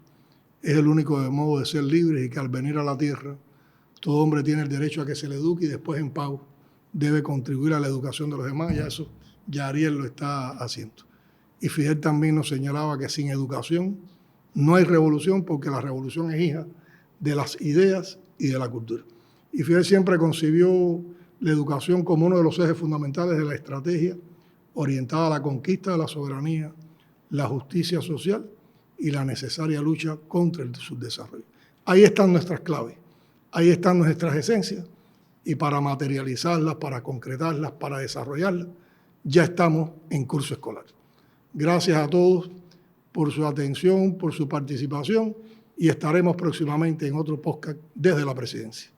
es el único modo de ser libre y que al venir a la tierra todo hombre tiene el derecho a que se le eduque y después en pago debe contribuir a la educación de los demás. Ya eso, ya Ariel lo está haciendo. Y Fidel también nos señalaba que sin educación no hay revolución, porque la revolución es hija de las ideas y de la cultura. Y Fidel siempre concibió la educación como uno de los ejes fundamentales de la estrategia orientada a la conquista de la soberanía, la justicia social y la necesaria lucha contra el subdesarrollo. Ahí están nuestras claves, ahí están nuestras esencias, y para materializarlas, para concretarlas, para desarrollarlas, ya estamos en curso escolar. Gracias a todos por su atención, por su participación, y estaremos próximamente en otro podcast desde la Presidencia.